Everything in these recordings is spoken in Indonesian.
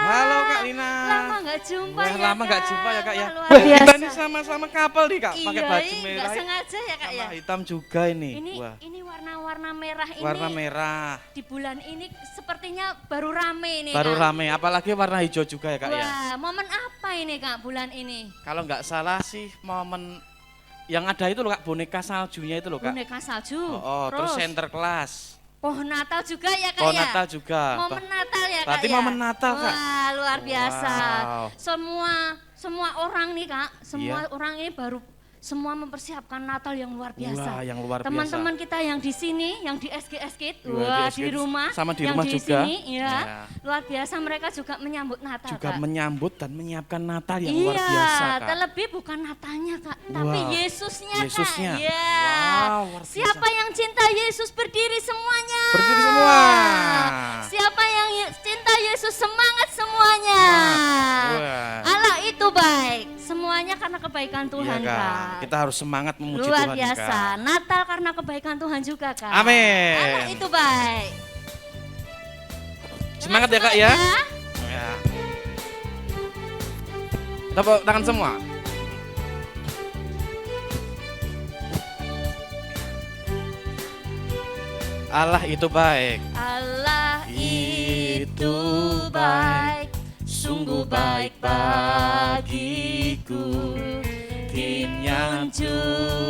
Halo Kak Lina. Lama nggak jumpa Wah, ya lama nggak Kak. jumpa ya Kak ya. Luar Wah, kita biasa. ini sama-sama couple nih Kak, pakai baju Iya, merah. nggak sengaja ya Kak ya. Sama hitam juga ini. Wah, Ini warna-warna merah ini. warna merah. Di bulan ini sepertinya baru rame ini Baru Kak. rame, apalagi warna hijau juga ya Kak ya. Wah, momen apa ini Kak bulan ini? Kalau nggak salah sih momen yang ada itu loh Kak, boneka saljunya itu loh Kak. Boneka salju. Terus center kelas. Pohon Natal juga ya Kak Pohon ya? Natal juga. Momen Natal ya Kak Berarti ya? momen Natal Kak. Wah, luar biasa. Wow. Semua orang nih Kak, semua Iya. orang ini baru semua mempersiapkan Natal yang luar biasa. Wah, yang luar biasa. Teman-teman kita yang di sini, yang di SGS Kid, Wah, wah di di SGS, rumah, sama di yang rumah di juga. sini, ya, Ya. luar biasa mereka juga menyambut Natal Juga Kak. menyambut dan menyiapkan Natal yang Iya, luar biasa Kak. terlebih bukan Natalnya Kak, tapi Wow. Yesusnya Yesusnya. Kak. Ya. Wow, luar biasa. Siapa yang cinta Yesus berdiri semuanya. Berdiri semua. Siapa yang cinta Yesus semangat semuanya. Wah. Allah itu baik, semuanya karena kebaikan Tuhan Iya, Kak. Kita harus semangat memuji Luar Tuhan biasa, Kak. Natal karena kebaikan Tuhan juga Kak. Amin. Allah itu baik. Semangat ya Kak ya. Ya. Tepuk tangan semua. Allah itu baik. Allah itu baik, sungguh baik bagiku.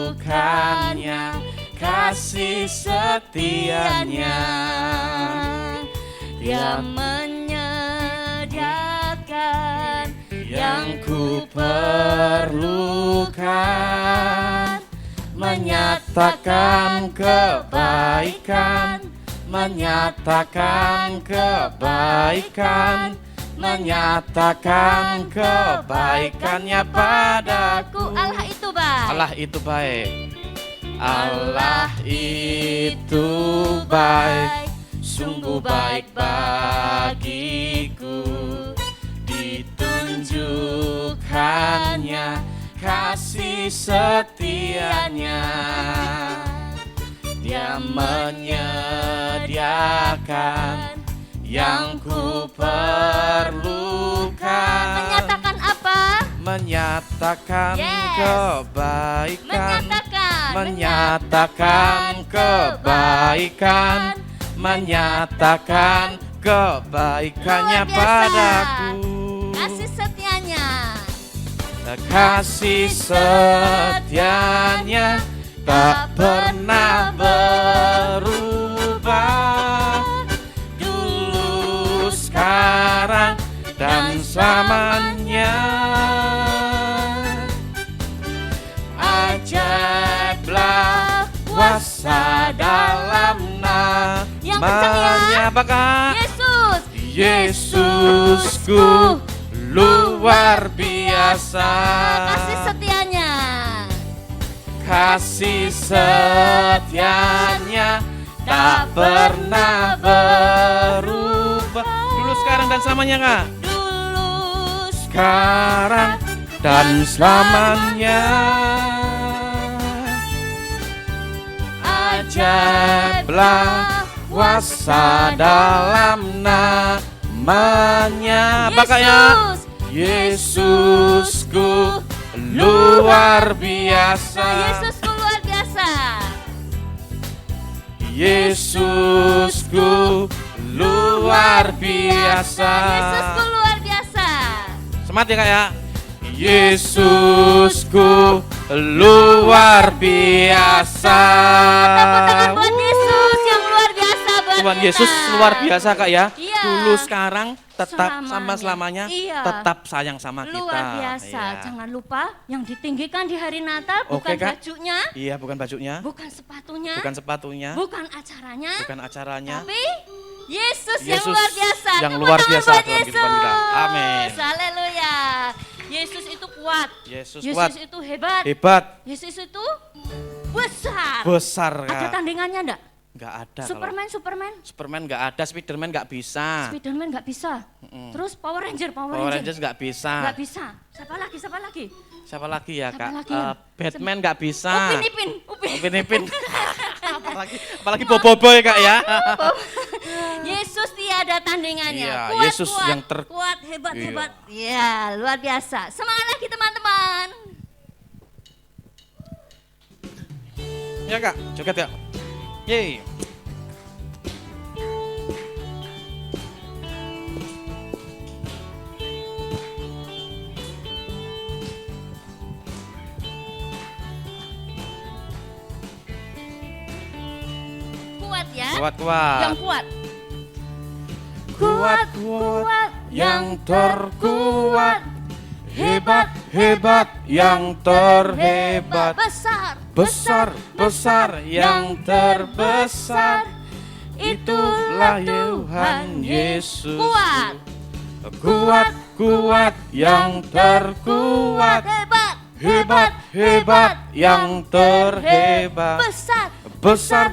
Tunjukkannya kasih setianya. Dia menyediakan yang ku perlukan, Menyatakan kebaikan, menyatakan kebaikan, menyatakan kebaikannya padaku. Allah itu baik. Allah itu baik. Allah itu baik, sungguh baik bagiku. Ditunjukkannya kasih setianya. Dia menyediakan yang ku perlukan. Menyatakan apa? Menyatakan Yes. kebaikan. Menyatakan. Menyatakan kebaikan. Menyatakan kebaikannya Luar biasa. padaku. Kasih setianya. Kasih setianya tak pernah berubah. Dulu, sekarang, dan selamanya. Ajaiblah kuasa dalam Yang kencang ya. namanya. Apakah Yesus. Yesusku luar biasa. Kasih setianya. Kasih setianya tak pernah berubah. Dulu, sekarang, dan selamanya Kak. Dulu, Sekarang dan selamanya. Ajaiblah kuasa dalam namanya. Apakah ya? Yesusku luar biasa. Yesusku luar biasa. Yesusku luar biasa. Yesusku luar biasa. Semangat ya Kak ya. Yesusku luar biasa. Tepuk tangan buat Yesus yang luar biasa buat Tuhan kita. Yesus luar biasa Kak ya. Iya. Dulu, sekarang, tetap Selamanya. sama selamanya. Iya. Tetap sayang sama kita. Luar biasa. Iya. Jangan lupa yang ditinggikan di hari Natal bukan Oke, Kak. bajunya, Iya, bukan bajunya, bukan sepatunya, bukan sepatunya, bukan acaranya, bukan acaranya. tapi Yesus yang Yesus luar biasa. yang Tepuk luar tangan biasa buat dalam Yesus. kehidupan kita. Amin. Haleluya. Yesus itu kuat. Yesus Yesus kuat, itu hebat. hebat, Yesus itu besar. besar Ada Kak. tandingannya enggak? Nggak ada. Superman. Superman nggak ada, Spiderman nggak bisa. Spiderman nggak bisa. Terus Power Ranger. Power Rangers nggak bisa. Nggak bisa. Siapa lagi? Siapa lagi ya, Siapa Kak? lagi ya? Batman nggak bisa. Upin Ipin. apalagi Boboiboy, Kak ya. Yesus tiada tandingannya. Iya, Kuat, Yesus kuat, yang kuat, hebat, Iya. hebat. Ya, luar biasa. Semangat lagi teman-teman. Ya, Kak, joget ya. Yeay. Kuat ya. Kuat. Yang kuat. Kuat, yang terkuat. Hebat, yang terhebat. Besar, yang terbesar. Itulah Tuhan Yesus. Kuat, yang terkuat. Hebat, yang terhebat. Besar,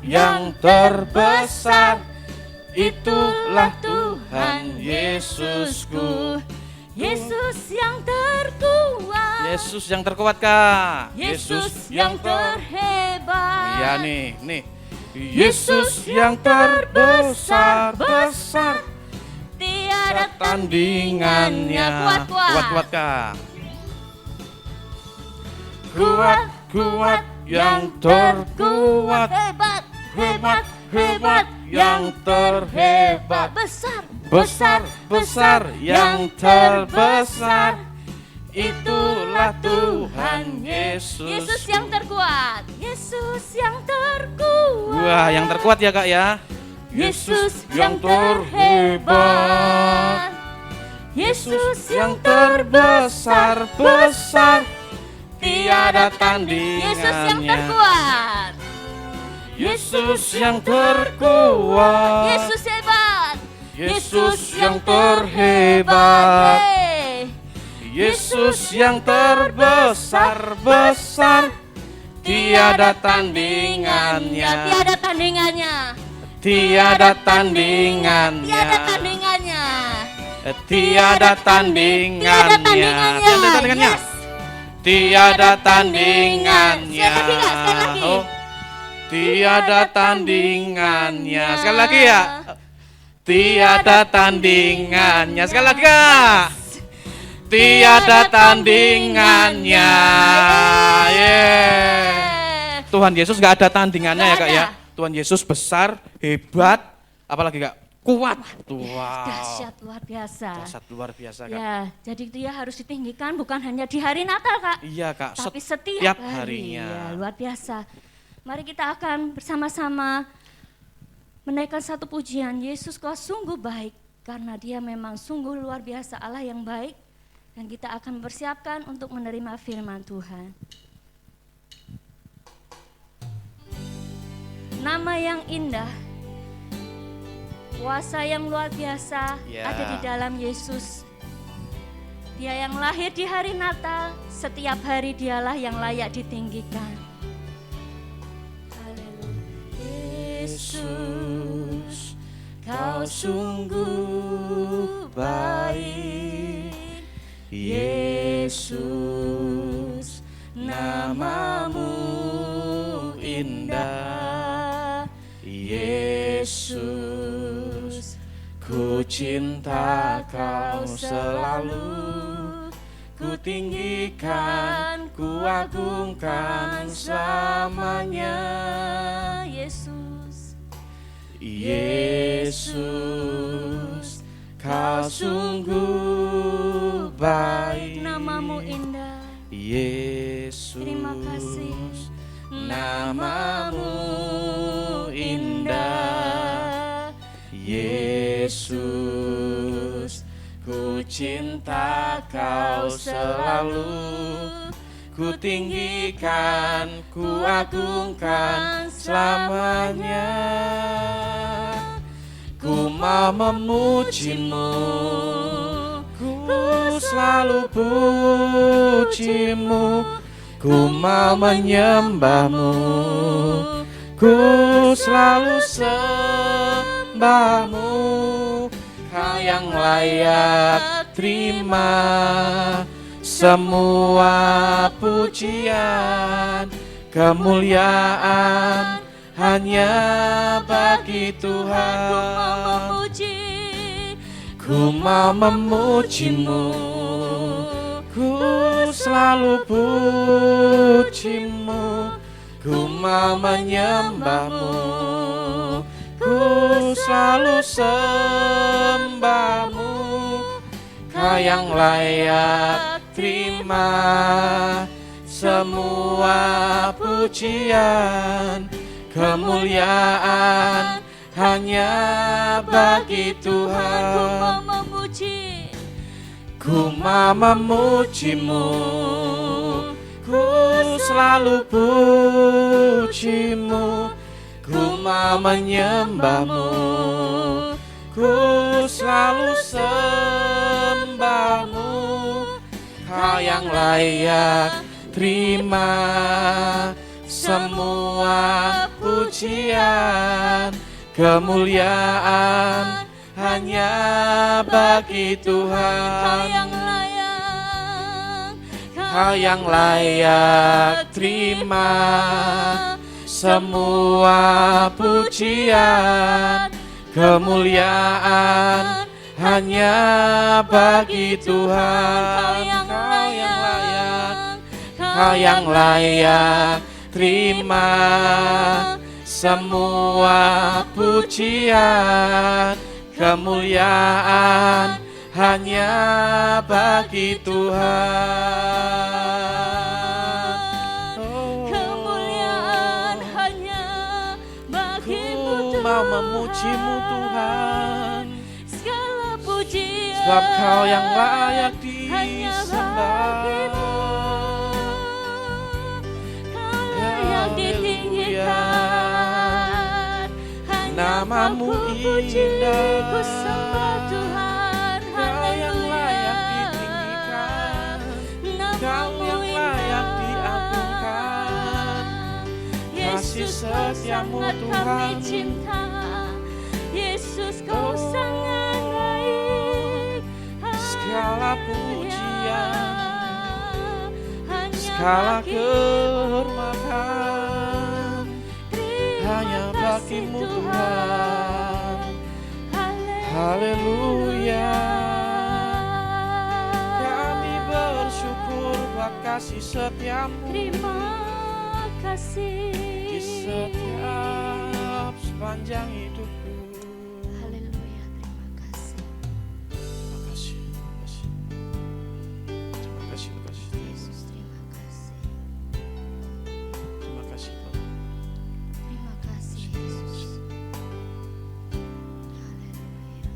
yang terbesar. Itulah Tuhan Yesusku. Yesus yang terkuat. Yesus yang terkuat, Kak. Yesus yang terhebat. Iya nih. Yesus yang terbesar, Tiada tandingannya. Kuat, Kak. Kuat, yang terkuat. Hebat, yang terhebat. Besar, yang terbesar. Itulah Tuhan Yesus. Yesus yang terkuat. Yesus yang terkuat. Wah, yang terkuat ya, Kak ya. Yesus yang terhebat. Yesus yang terbesar, tiada tandingannya. Yesus yang terkuat. Yesus yang terkuat. Yesus hebat. Yesus yang terhebat. Yesus yang terbesar, tiada tandingannya. Tiada tandingannya. Tiada tandingannya. Tiada tandingannya. Tiada tandingannya. Tiada tandingannya. Yes. Tiada tandingannya. Sekali lagi, Kak, sekali lagi. Oh, tiada tandingannya. Sekali lagi ya. Tiada tandingannya. Sekali lagi, Kak. Tiada tandingannya. Yeah. Tuhan Yesus gak ada tandingannya ya, Kak ya. Tuhan Yesus besar, hebat, apalagi Kak? Kuat. Wow. Dahsyat luar biasa. Dahsyat luar biasa, Kak. Ya, jadi dia harus ditinggikan bukan hanya di hari Natal, Kak. Iya, Kak. Tapi setiap harinya. Ya, luar biasa. Mari kita akan bersama-sama menaikkan satu pujian. Yesus, Kau sungguh baik, karena Dia memang sungguh luar biasa, Allah yang baik. Dan kita akan mempersiapkan untuk menerima firman Tuhan. Nama yang indah, kuasa yang luar biasa ada di dalam Yesus. Dia yang lahir di hari Natal, setiap hari Dialah yang layak ditinggikan. Haleluya. Yesus, Kau sungguh baik. Yesus, namamu indah. Yesus, ku cinta Kau selalu. Ku tinggikan, ku agungkan selamanya. Yesus, Yesus, Kau sungguh baik. Namamu indah. Yesus, terima kasih. Namamu indah. Yesus, ku cinta Kau selalu. Ku tinggikan, ku agungkan selamanya. Ku mau memuji-Mu, ku selalu puji-Mu. Ku mau menyembah-Mu, ku selalu sembahmu, Kau yang layak terima semua pujian, kemuliaan hanya bagi Tuhan. Ku mau memujimu, ku selalu pujimu, ku mau menyembahmu, ku selalu sembahmu, Kau yang layak terima semua pujian, kemuliaan hanya bagi Tuhan. Ku mau memujimu, ku selalu pujimu, ku mau menyembahmu, ku selalu sembahmu, Kau yang layak terima semua pujian, kemuliaan hanya bagi Tuhan. Kau yang layak terima semua pujian, kemuliaan hanya bagi Tuhan. Kau yang layak terima semua pujian, kemuliaan hanya bagi Tuhan. Kemuliaan hanya bagimu Tuhan. Mau memujimu Tuhan, segala pujian sebab Kau yang layak hanya disembah. bagimu. Kau layak ditinggikan, hanya Namamu Kau puji, indah. ku sembah Tuhan. Kau yang layak Haleluya. ditinggikan, Kau Namamu yang layak indah. diagungkan. Kasih Yesus, Kau setiamu sangat kami Tuhan. cinta. Yesus, Kau Oh, sangat baik. segala pujian, Hanya segala bagi kehormatan Terima hanya kasih bagimu Tuhan. Tuhan. Haleluya. Kami bersyukur buat kasih setiamu Terima kasih. di setiap sepanjang hidupku. Haleluya, terima kasih. Terima kasih, terima kasih. Terima kasih, terima kasih. Yesus, terima kasih. Terima kasih, Pak. Terima kasih Yesus. Haleluya.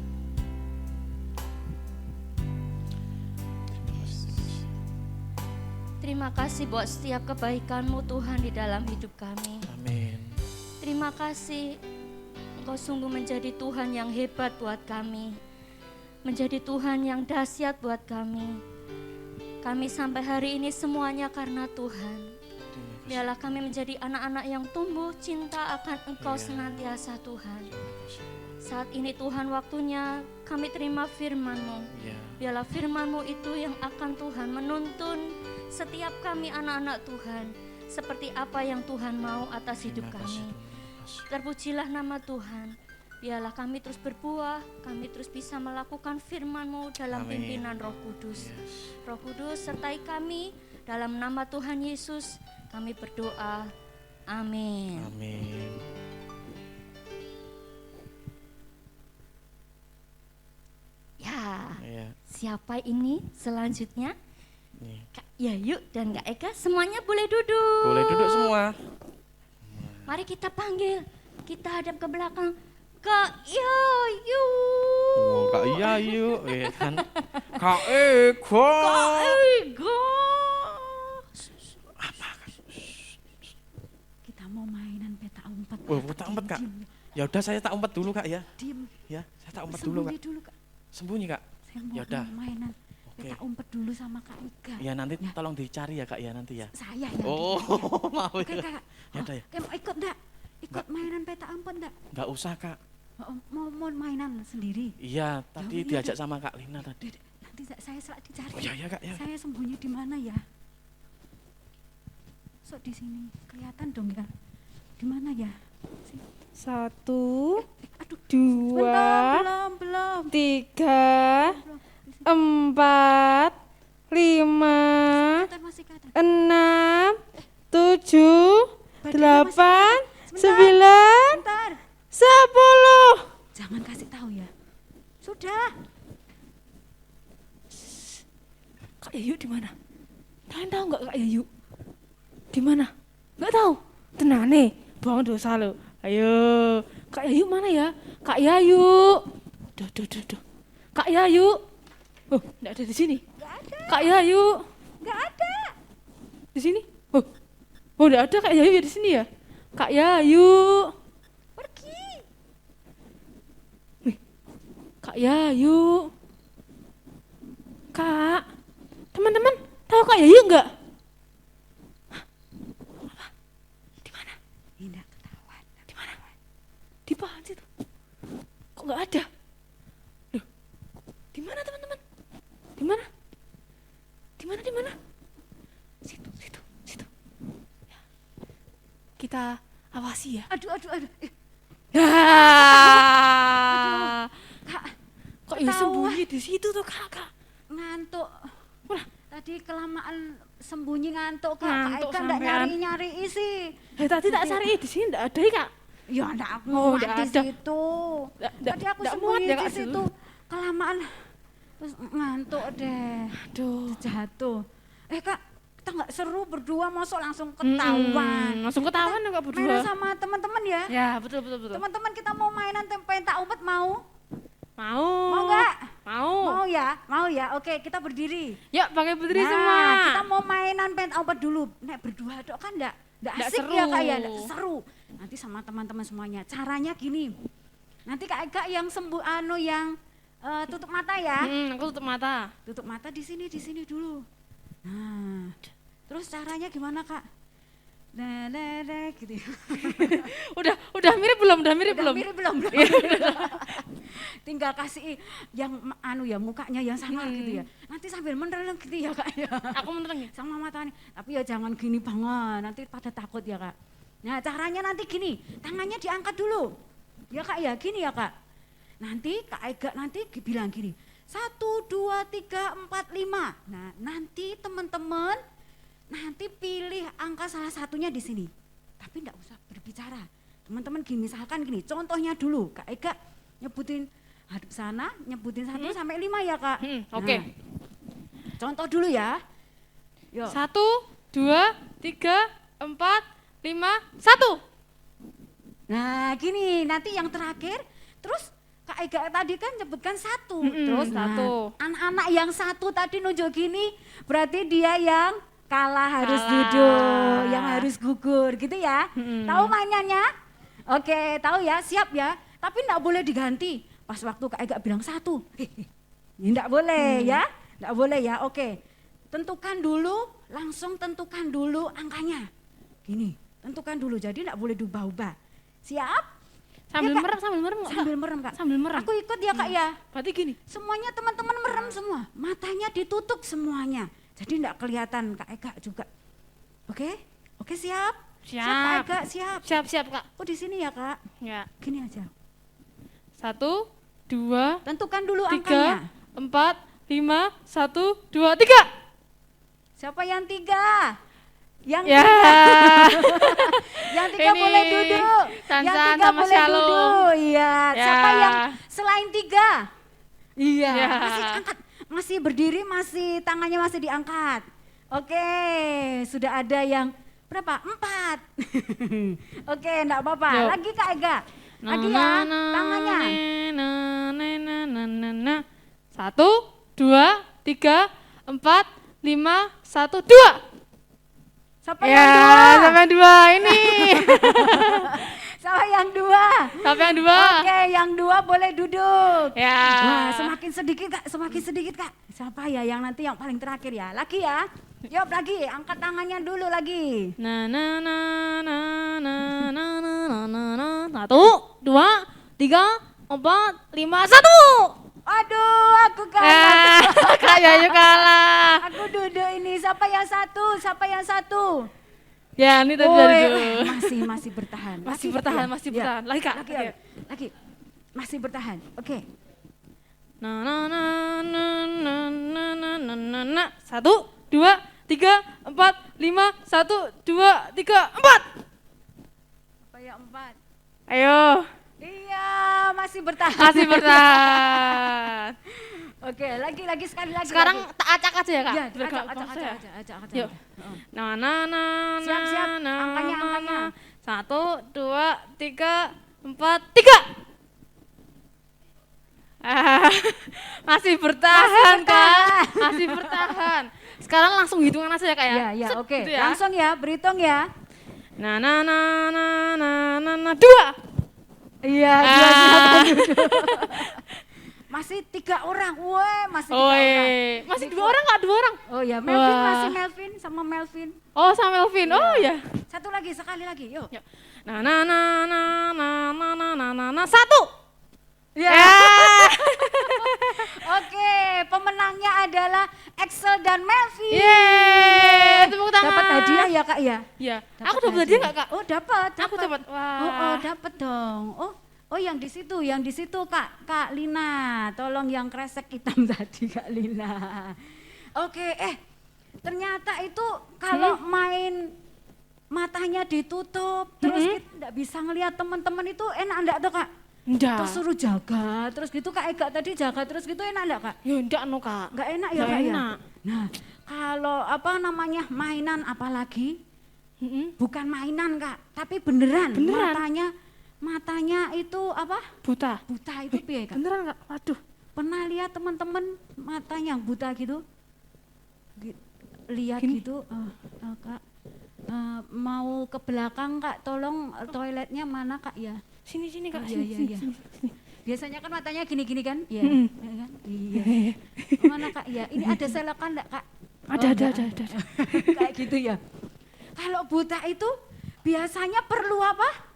Yesus. Terima kasih buat setiap kebaikan-Mu Tuhan di dalam hidup kami. Amin. Terima kasih, Engkau sungguh menjadi Tuhan yang hebat buat kami. Menjadi Tuhan yang dahsyat buat kami. Kami sampai hari ini semuanya karena Tuhan. Terima kasih. Biarlah kami menjadi anak-anak yang tumbuh cinta akan Engkau Iya. senantiasa Tuhan. Terima kasih. Saat ini Tuhan waktunya kami terima firman-Mu. Ya. Biarlah firman-Mu itu yang akan Tuhan menuntun setiap kami anak-anak Tuhan. Seperti apa yang Tuhan mau atas hidup Terima kasih, kami. Tuhan. Terima kasih. Terpujilah nama Tuhan. Biarlah kami terus berbuah, kami terus bisa melakukan firman-Mu dalam Amin. pimpinan Roh Kudus. Yes. Roh Kudus sertai kami dalam nama Tuhan Yesus. Kami berdoa. Amin. Amin. Ya, Ya. siapa ini selanjutnya? Nih. Kak Yayu dan Kak Eka semuanya boleh duduk. Boleh duduk semua. Mari kita panggil. Kita hadap ke belakang. Kak Yayu. Oh, Kak Yayu, ya kan. Kak Eko. Kak Ega. Kita mau mainan peta umpet. Wah, tak umpet, Kak. Ya udah saya tak umpet dulu, Kak ya. Diem. Ya, saya tak umpet dulu, Kak. Sembunyi dulu, Kak. Sembunyi, Kak. Saya mau Yaudah. mainan Oke. peta umpet dulu sama Kak Ika. Ya nanti Ya. tolong dicari ya, Kak ya nanti ya. Saya ya. Oh, mau Oke, ya. Kak. Ya udah ya. Kayak mau ikut enggak? Ikut mainan peta umpet enggak? Nggak usah Kak. Mau mainan sendiri. Iya, tadi iya, diajak sama Kak Lina tadi. Nanti saya dicari. Oh iya Kak ya. Saya sembunyi di mana ya? Sok di sini. Kelihatan dong ya. Di mana ya? Sini. 1, Aduh. 2, Belum. 3, 4, 5, Kelihatan, masih kelihatan. 6, 7, Badannya 8, masih 9, Bentar. 10. Jangan kasih tahu ya. Sudah. Kak Yayu di mana? Kalian tahu nggak Kak Yayu? Di mana? Nggak tahu. Tenane, buang dosa lo. Ayo, Kak Yayu mana ya? Kak Yayu. Duh. Kak Yayu. Oh, nggak ada di sini. Nggak ada. Kak Yayu. Nggak ada. Di sini? Oh, nggak ada Kak Yayu ya di sini ya? Kak Yayu. Pergi. Nih, Kak Yayu. Kak, teman-teman tahu Kak Yayu nggak? Di mana? Tidak ketahuan. Di mana? Di mana situ? Kok nggak ada? Loh, di mana teman-teman? Di mana? Di mana? Situ. Ya. Kita awasi ya. Aduh. Nah, Kak, kok ya sembunyi di situ tuh Kak? ngantuk. Wah, Tadi kelamaan sembunyi ngantuk Kak. Ngantuk Kak Eka ndak sampean. nyari sih. tadi tak cari di sini enggak ada Kak. Ya ndak Oh, muat ndak di ada. situ. Ndak Tadi aku muat sembunyi ya, di Kak, situ. dulu. Kelamaan terus ngantuk deh. Aduh. Jatuh. Kak, kita nggak seru berdua masuk langsung ketahuan. Langsung ketahuan Kak berdua. Mainan sama teman-teman ya. Ya, betul. Teman-teman kita mau mainan penta umpet mau? Mau. Mau nggak? Mau. Mau ya. Oke, kita berdiri. Yuk, pakai berdiri Nah, semua. kita mau mainan penta umpet dulu. Nek berdua dok kan ndak Ndak asik seru. ya Kak ya, ndak seru. Nanti sama teman-teman semuanya. Caranya gini. Nanti Kak Ega yang yang tutup mata ya. Aku tutup mata. Tutup mata di sini dulu. Nah, terus caranya gimana Kak? Nah, gitu. Udah mirip belum? Udah mirip belum? Tinggal kasih yang mukanya yang sama gitu ya. Nanti sambil menereng gitu ya Kak ya. Aku menerang ya. Sama matanya. Tapi ya jangan gini banget, nanti pada takut ya Kak. Nah, caranya nanti gini, tangannya diangkat dulu. Ya Kak ya, gini ya Kak. Nanti Kak Ega nanti bilang gini. 1, 2, 3, 4, 5. Nah, nanti teman-teman nanti pilih angka salah satunya di sini. Tapi enggak usah berbicara. Teman-teman gini, misalkan gini, contohnya dulu. Kak Ega nyebutin hadap sana, nyebutin 1 sampai 5 ya Kak. Oke. Nah, contoh dulu ya. Yuk. 1, 2, 3, 4, 5, 1. Nah gini, nanti yang terakhir, terus Kak Ega tadi kan nyebutkan 1. Terus satu. Anak-anak yang 1 tadi nunjuk gini, berarti dia yang kalah harus Kalah. duduk, yang harus gugur gitu ya. Tahu mainannya? Oke, tahu ya, siap ya. Tapi enggak boleh diganti. Pas waktu Kak Ega bilang 1. Ini enggak boleh ya. Enggak boleh ya. Oke. Langsung tentukan dulu angkanya. Gini, tentukan dulu. Jadi enggak boleh diubah-ubah. Siap? Sambil Ya, Kak? merem nggak, Sambil Kak? merem Kak. Sambil merem. Aku ikut ya Kak ya. Berarti gini. Semuanya teman-teman merem semua. Matanya ditutup semuanya. Jadi enggak kelihatan Kak Ega juga. Oke? Oke siap? Siap. Kak Ega, siap. Siap Kak. Oh di sini ya Kak. Ya. Gini aja. 1, 2, Tentukan dulu 3, angkanya. 4, 5, 1, 2, 3. Siapa yang 3? Yang Ya. 3. Yang 3 Ini, boleh duduk. Tansan Yang 3 sama boleh Shalom. duduk. Iya. Ya. Siapa yang selain 3? Iya. Ya. Masih angkat. Masih berdiri, tangannya masih diangkat. Oke, sudah ada yang berapa? 4. Oke, enggak apa-apa. Yuk. Lagi Kak Ega. Lagi ya, tangannya. 1, 2, 3, 4, 5, 1, 2. Siapa yang 2? Sampai 2 ini. Siapa yang 2? Sampai yang 2. Oke, yang 2 boleh duduk. Ya. Wah, semakin sedikit Kak. Siapa ya yang nanti yang paling terakhir ya? Lagi ya. Yuk lagi, angkat tangannya dulu lagi. Na na na na na na na na na na. 1, 2, 3, 4, 5, 1. Aduh, aku kalah. Kak Yayu kalah. Aku duduk ini. Siapa yang satu? Siapa yang satu? Ya, ini tadi Woi, dulu. masih bertahan. Masih Lagi, bertahan, ya? masih Ya. bertahan. Lagi Kak. Lagi, lagi. Masih bertahan. Oke. Na na na na na na na na na na. 1, 2, 3, 4, 5, 1, 2, 3, 4. Apa yang 4? Ayo, Iya, masih bertahan. masih bertahan. Oke, lagi sekali lagi. Sekarang lagi. tak acak aja ya Kak. Ya, Biar nggak acak. bangsa ya. Acak. Yuk. Na na na Siap, siap. na Angkanya, na, angkanya. na. 1, 2, 3, 4, 3. Masih bertahan Kak. Masih bertahan. Sekarang langsung hitungan aja ya Kak ya. Ya, Set, oke. gitu ya. Langsung ya, berhitung ya. Na na na na na na na 2. Iya, dua silakan duduk. Masih 3 orang. Woi, masih 3 orang. Oi, masih 2 orang Kak? 2 orang. Oh ya, Melvin Wah. masih Melvin sama Melvin. Oh, sama Melvin. Oh ya. Satu lagi, sekali lagi. Yuk. Yuk. Na na na na na na na na na na 1. Ya. Oke, pemenangnya adalah Excel dan Melvin. Yeay, tepuk tangan. Dapat hadiah ya, Kak ya? Iya. Dapat Aku dapat hadiah enggak Kak? Oh, dapat. Aku dapat. Wah. Oh, dapat dong. Oh, yang di situ Kak Lina. Tolong yang kresek hitam tadi Kak Lina. Oke, ternyata itu kalau main matanya ditutup terus kita enggak bisa ngelihat teman-teman itu enak enggak tuh Kak? Enggak. Terus suruh jaga, terus gitu Kak Ega tadi jaga terus gitu enak enggak Kak? Ya enggak no Kak. Enggak enak ya Nggak Kak ya? enak. Nah, kalau mainan apalagi bukan mainan Kak, tapi beneran. Beneran? Matanya itu apa? Buta. Buta itu piye Kak? Beneran Kak? Waduh. Pernah lihat teman-teman matanya yang buta gitu? Lihat Gini? gitu, Kak. Mau ke belakang Kak, tolong toiletnya mana Kak ya? Sini Kak. Oh, iya. Sini. Biasanya kan matanya gini-gini kan? Iya. Mm-mm. Ya kan? Iya. Mana Kak ya? Ini ada selokan enggak Kak? Ada. Kayak gitu ya. Kalau buta itu biasanya perlu apa?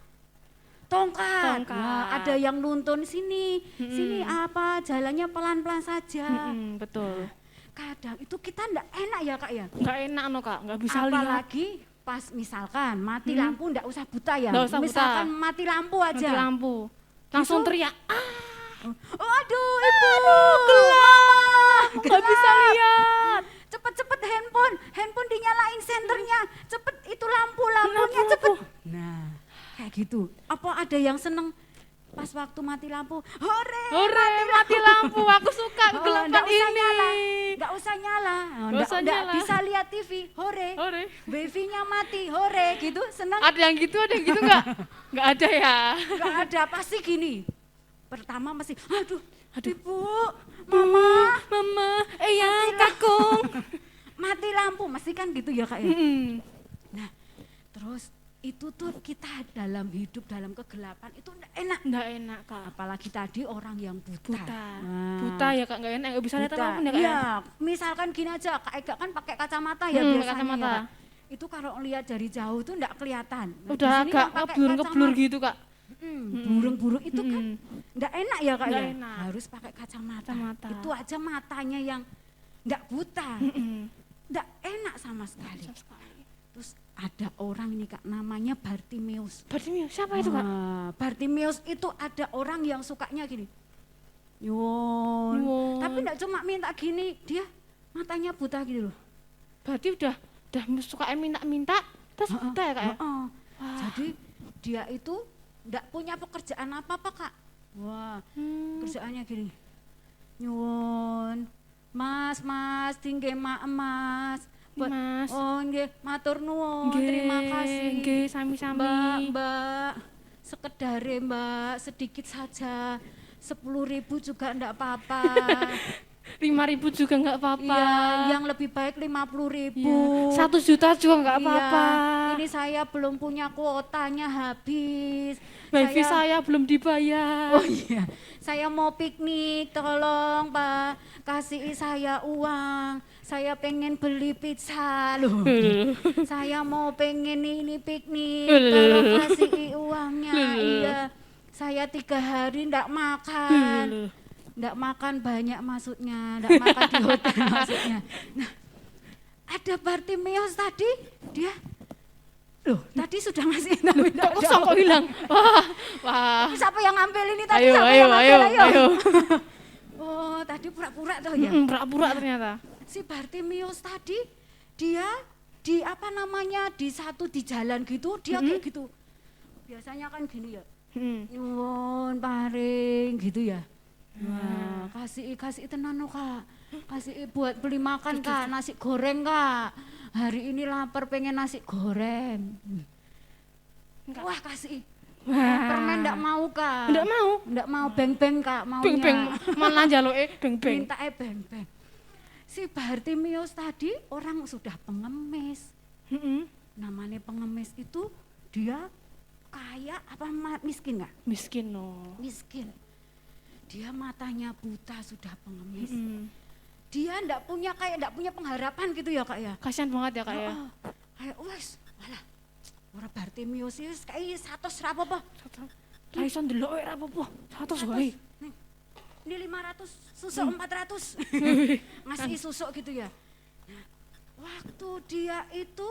Tongkat. Nah, ada yang nuntun sini. Sini apa? Jalannya pelan-pelan saja. Betul. Kadang itu kita enggak enak ya Kak ya? Enggak enak no Kak, enggak bisa lihat. Apalagi pas misalkan mati lampu enggak usah buta ya. Nggak usah buta. Misalkan mati lampu aja. Mati lampu. Langsung Gitu? teriak. Oh, aduh, Ibu. Gelap. Gelap. Enggak bisa lihat. Cepet-cepet handphone dinyalain senternya. Cepet itu lampunya cepet. Nah, kayak gitu. Apa ada yang seneng pas waktu mati lampu? Hore, Mati lampu. Aku suka kegelapan nggak usah ini. nyala, nggak usah nyala. Nggak usah Nggak nyala. bisa lihat TV. Hore, Hore. babynya mati. Hore, gitu seneng. Ada yang gitu enggak? Enggak ada ya. Nggak ada, pasti gini. Pertama masih, aduh, Ibu, Mama, Eyang, Mati kakung. mati lampu, masih kan gitu ya Kak ya? Nah, terus itu tuh kita dalam hidup, dalam kegelapan itu enggak enak. Enggak enak Kak. Apalagi tadi orang yang buta. Buta. Nah, Buta ya Kak, enggak enak, enggak bisa lihat buta. apapun ya Kak. Iya, misalkan gini aja, Kak Ega kan pakai kacamata ya Pakai biasanya kacamata. ya, Kak. Itu kalau lihat dari jauh tuh enggak kelihatan. Nah, di Udah sini agak yang pakai ngeblur kacamata, gitu Kak. burung-burung itu kan enggak enak ya Kak Nggak ya? enak. Harus pakai kacamata. Kacamata. Itu aja matanya yang enggak buta. Enggak enak sama sekali. Terus ada orang ini Kak, namanya Bartimeus. Bartimeus, siapa itu Kak? Bartimeus itu ada orang yang sukanya gini. Nyuwun. Nyuwun. Tapi enggak cuma minta gini, dia matanya buta gitu loh. Berarti udah suka minta-minta terus buta ya Kak ya? Heeh. Jadi dia itu enggak punya pekerjaan apa-apa Kak. Wah, kerjaannya gini. Nyuwun. Mas, tinggi Mas. Mas. Oh nggih, matur nuwun. Nggih, Terima kasih. nggih, sami-sami. Mbak, sekedare Mbak, sedikit saja. 10.000 juga enggak apa-apa. 5.000 juga nggak apa-apa. Iya, yang lebih baik 50.000. Iya. 1 juta juga nggak apa-apa. Iya, ini saya belum punya kuotanya habis. Wifi saya belum dibayar. Oh iya, saya mau piknik, tolong Pak, kasih saya uang. Saya pengen beli pizza loh. Saya mau pengen ini piknik, tolong kasih uangnya. Iya, saya 3 hari ndak makan. Ndak makan banyak maksudnya, ndak makan di hotel maksudnya. Nah, ada Bartimeus tadi, dia loh, tadi sudah ngasih tapi ndak Kok kosong kok hilang? Wah. siapa yang ngambil ini tadi? Ayo, Siapa ayo, yang ngambil? ayo. Oh, tadi pura-pura tuh ya. Pura-pura ternyata. Si Bartimeus tadi dia di apa namanya di jalan gitu, dia kayak gitu. Biasanya kan gini ya. Nyuwun paring gitu ya. Wah, kasih tenan no, Kak. Kasih buat beli makan Kak, nasi goreng Kak. Hari ini lapar pengen nasi goreng. Wah, kasih. Permen ndak mau Kak. Ndak mau. Ndak mau beng-beng Kak, maunya. Beng-beng mana jaluke beng-beng. Minta beng-beng. Si Bartimeus tadi orang sudah pengemis. Namanya pengemis itu dia kaya apa miskin nggak? Miskin no. Miskin. Dia matanya buta sudah pengemis. Dia ndak punya pengharapan gitu ya Kak ya. Kasian banget ya Kak ya. Kayak wes, walah. Ora Bartimeus wis kayak 100 ra apa-apa. Ra iso ndelok ora apa-apa. 100 wae. Ini 500, susuk 400. Ngasih susuk gitu ya. Nah, waktu dia itu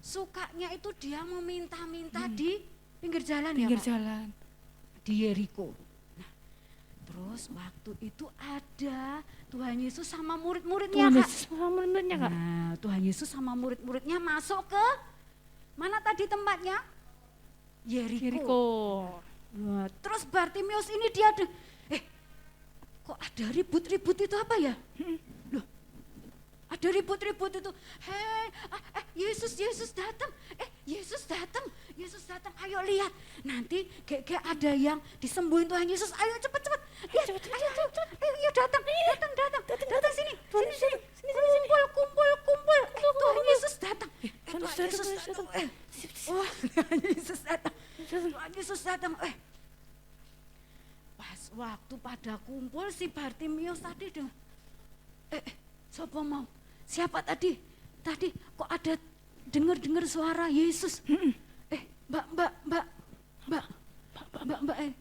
sukanya itu dia meminta-minta di pinggir jalan ya, Pinggir Pak? jalan. Di Yeriko. Nah, terus waktu itu ada Tuhan Yesus sama murid-muridnya, Tuhan Kak. Yesus sama murid-muridnya Kak. Nah, Tuhan Yesus sama murid-muridnya masuk ke mana tadi tempatnya? Yeriko. Jericho. Wah, terus Bartimeus ini dia kok ada ribut-ribut itu apa ya? Loh, ada ribut-ribut itu. Hei, Yesus datang. Yesus datang. Ayo lihat. Nanti kayak ada yang disembuhin Tuhan Yesus. Ayo cepet. Lihat, ayo datang sini. Kumpul. Tuhan Yesus datang. Tuhan Yesus datang. Pas waktu pada kumpul si Bartimeus tadi dengar, siapa tadi kok ada dengar suara Yesus. Mbak,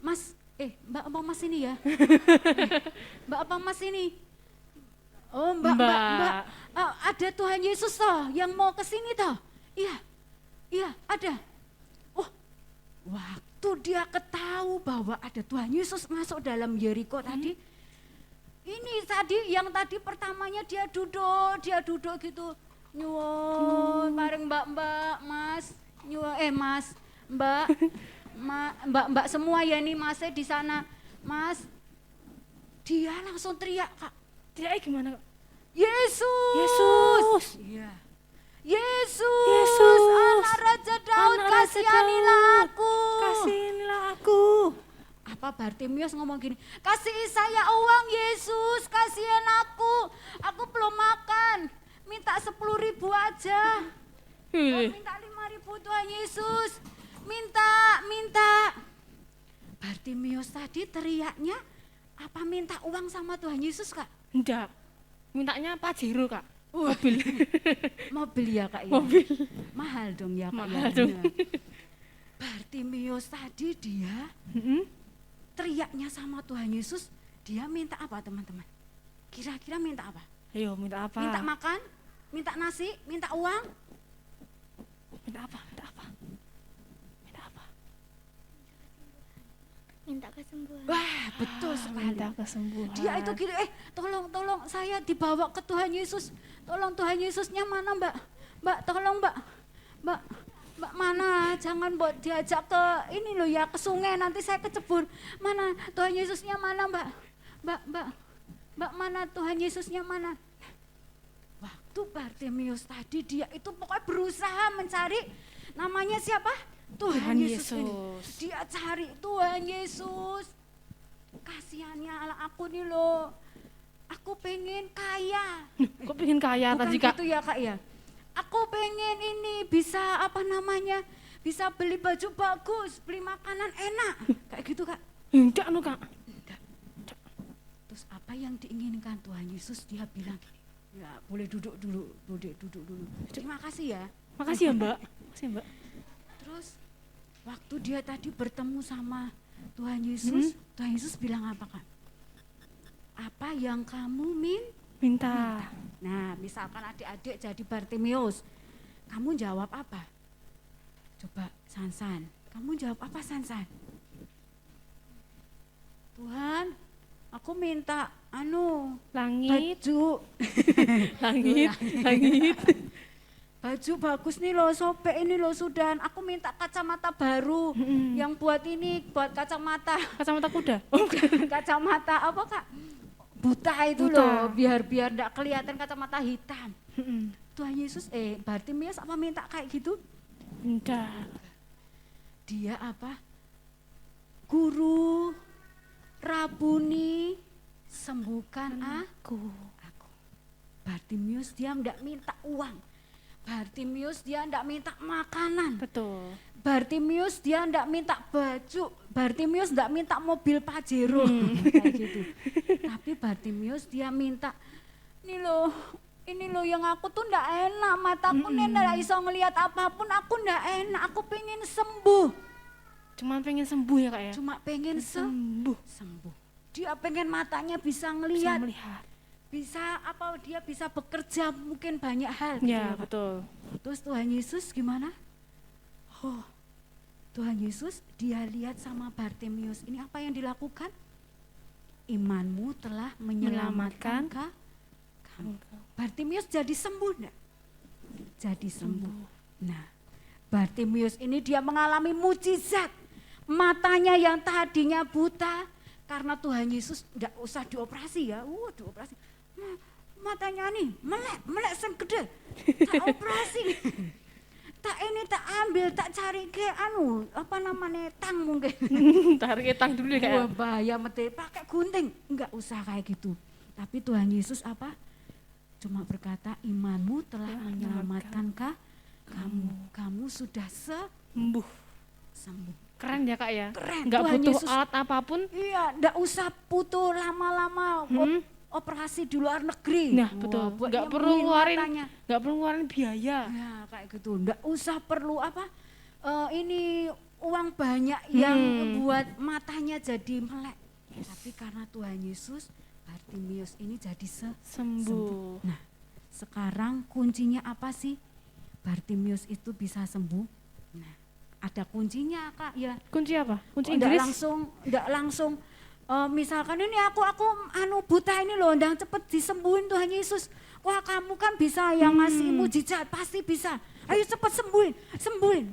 Mas, Mbak apa Mas ini ya? Mbak apa Mas ini? Oh Mbak. Ada Tuhan Yesus toh yang mau ke sini toh? Iya ada. Oh, waktu dia ketahui bahwa ada Tuhan Yesus masuk dalam Yeriko tadi, ini tadi yang tadi pertamanya dia duduk gitu, nyuwun paring mbak Mas, nyuwun Mas, mbak semua ya nih Masnya di sana, Mas. Dia langsung teriak Kak. Teriaknya gimana Kak? Yesus. Iya. Yesus, Anak Raja Daud, kasihanilah aku. Kasihanilah aku. Apa Bartimeus ngomong gini, kasih saya uang Yesus, kasihan aku belum makan, minta 10.000 aja. Minta 5.000 Tuhan Yesus, minta. Bartimeus tadi teriaknya apa minta uang sama Tuhan Yesus Kak? Enggak, mintanya Pajero Kak. Mobil ya Kak ya? Mobil. Mahal dong ya Kak. Mahal dong. Bartimeus tadi dia teriaknya sama Tuhan Yesus, dia minta apa teman-teman? Kira-kira minta apa? Ayo minta apa? Minta makan? Minta nasi? Minta uang? Minta apa? Minta kesembuhan. Wah, betul sekali. Minta kesembuhan. Dia itu gini, tolong saya dibawa ke Tuhan Yesus. Tolong Tuhan Yesusnya mana Mbak? Mbak, tolong Mbak mana? Jangan buat diajak ke ini loh ya, ke sungai nanti saya kecebur. Mana Tuhan Yesusnya mana Mbak? Mbak mana Tuhan Yesusnya mana? Waktu Bartimeus tadi dia itu pokoknya berusaha mencari namanya siapa? Tuhan Yesus. Ini. Dia cari Tuhan Yesus. Kasihannya ala aku nih loh. aku pengen kaya. Kok pengen kaya Bukan tadi Kak? gitu ya Kak ya. Aku pengen ini bisa bisa beli baju bagus, beli makanan enak. Kayak gitu Kak. Enggak no Kak. Enggak. Terus apa yang diinginkan Tuhan Yesus, dia bilang gini, ya boleh duduk dulu, terima kasih ya. Makasih ya Mbak. Makasih ya Mbak. Terus waktu dia tadi bertemu sama Tuhan Yesus, Tuhan Yesus bilang apa Kak? Apa yang kamu Minta. Nah, misalkan adik-adik jadi Bartimeus, kamu jawab apa? Coba Sansan, kamu jawab apa Sansan? Tuhan, aku minta Langit. baju. Langit. Langit. Baju bagus nih loh, sobek ini loh Sudan. Aku minta kacamata baru yang buat kacamata. Kacamata kuda. Kacamata apa Kak? Buta itu Buta. loh, biar enggak kelihatan kacamata hitam. Mm-mm. Tuhan Yesus Bartimeus apa minta kayak gitu? Enggak. Dia apa? Guru, Rabuni, sembuhkan aku. Bartimeus dia enggak minta uang. Bartimeus dia enggak minta makanan. Betul. Bartimeus dia enggak minta baju. Bartimeus enggak minta mobil Pajero. Kayak gitu. Tapi Bartimeus dia minta, ini loh yang aku tuh enggak enak, mataku nih enggak bisa ngelihat apapun, aku enggak enak, aku pengen sembuh. Cuma pengen sembuh ya Kak ya? Cuma pengen sembuh. sembuh. Dia pengen matanya bisa Bisa ngelihat, melihat. dia bisa bekerja mungkin banyak hal. Ya, Pak. betul. Terus Tuhan Yesus gimana? Oh, Tuhan Yesus dia lihat sama Bartimeus. Ini apa yang dilakukan? Imanmu telah menyelamatkan kamu. Bartimeus jadi sembuh enggak? Jadi sembuh. Nah, Bartimeus ini dia mengalami mujizat. Matanya yang tadinya buta, karena Tuhan Yesus enggak usah dioperasi ya. Dioperasi. Matanya nih melek sen gede. Tak operasi. tak ambil, tak cari ke tang mungkin. Tarik tang dulu ya Kak ya? Wah bahaya mete, pakai gunting. Enggak usah kayak gitu. Tapi Tuhan Yesus apa? Cuma berkata, imanmu telah menyelamatkan kamu. Kamu sudah sembuh. Keren ya Kak ya? Keren. Nggak Tuhan butuh Yesus. alat apapun. Iya, enggak usah butuh lama-lama operasi di luar negeri. Nah, Wah, betul. buat Nggak perlu nyembuhin matanya. ngeluarin biaya. Ya kayak gitu, enggak usah perlu ini uang banyak yang buat matanya jadi melek. Tapi karena Tuhan Yesus, Bartimeus ini jadi Sembuh. Nah, sekarang kuncinya apa sih? Bartimeus itu bisa sembuh. Nah, ada kuncinya Kak ya. Kunci apa? Kunci Enggak Inggris? langsung misalkan ini aku buta ini loh, ndang cepet disembuhin Tuhan Yesus. Wah kamu kan bisa yang ngasih mujizat, pasti bisa. Ayo cepet sembuhin,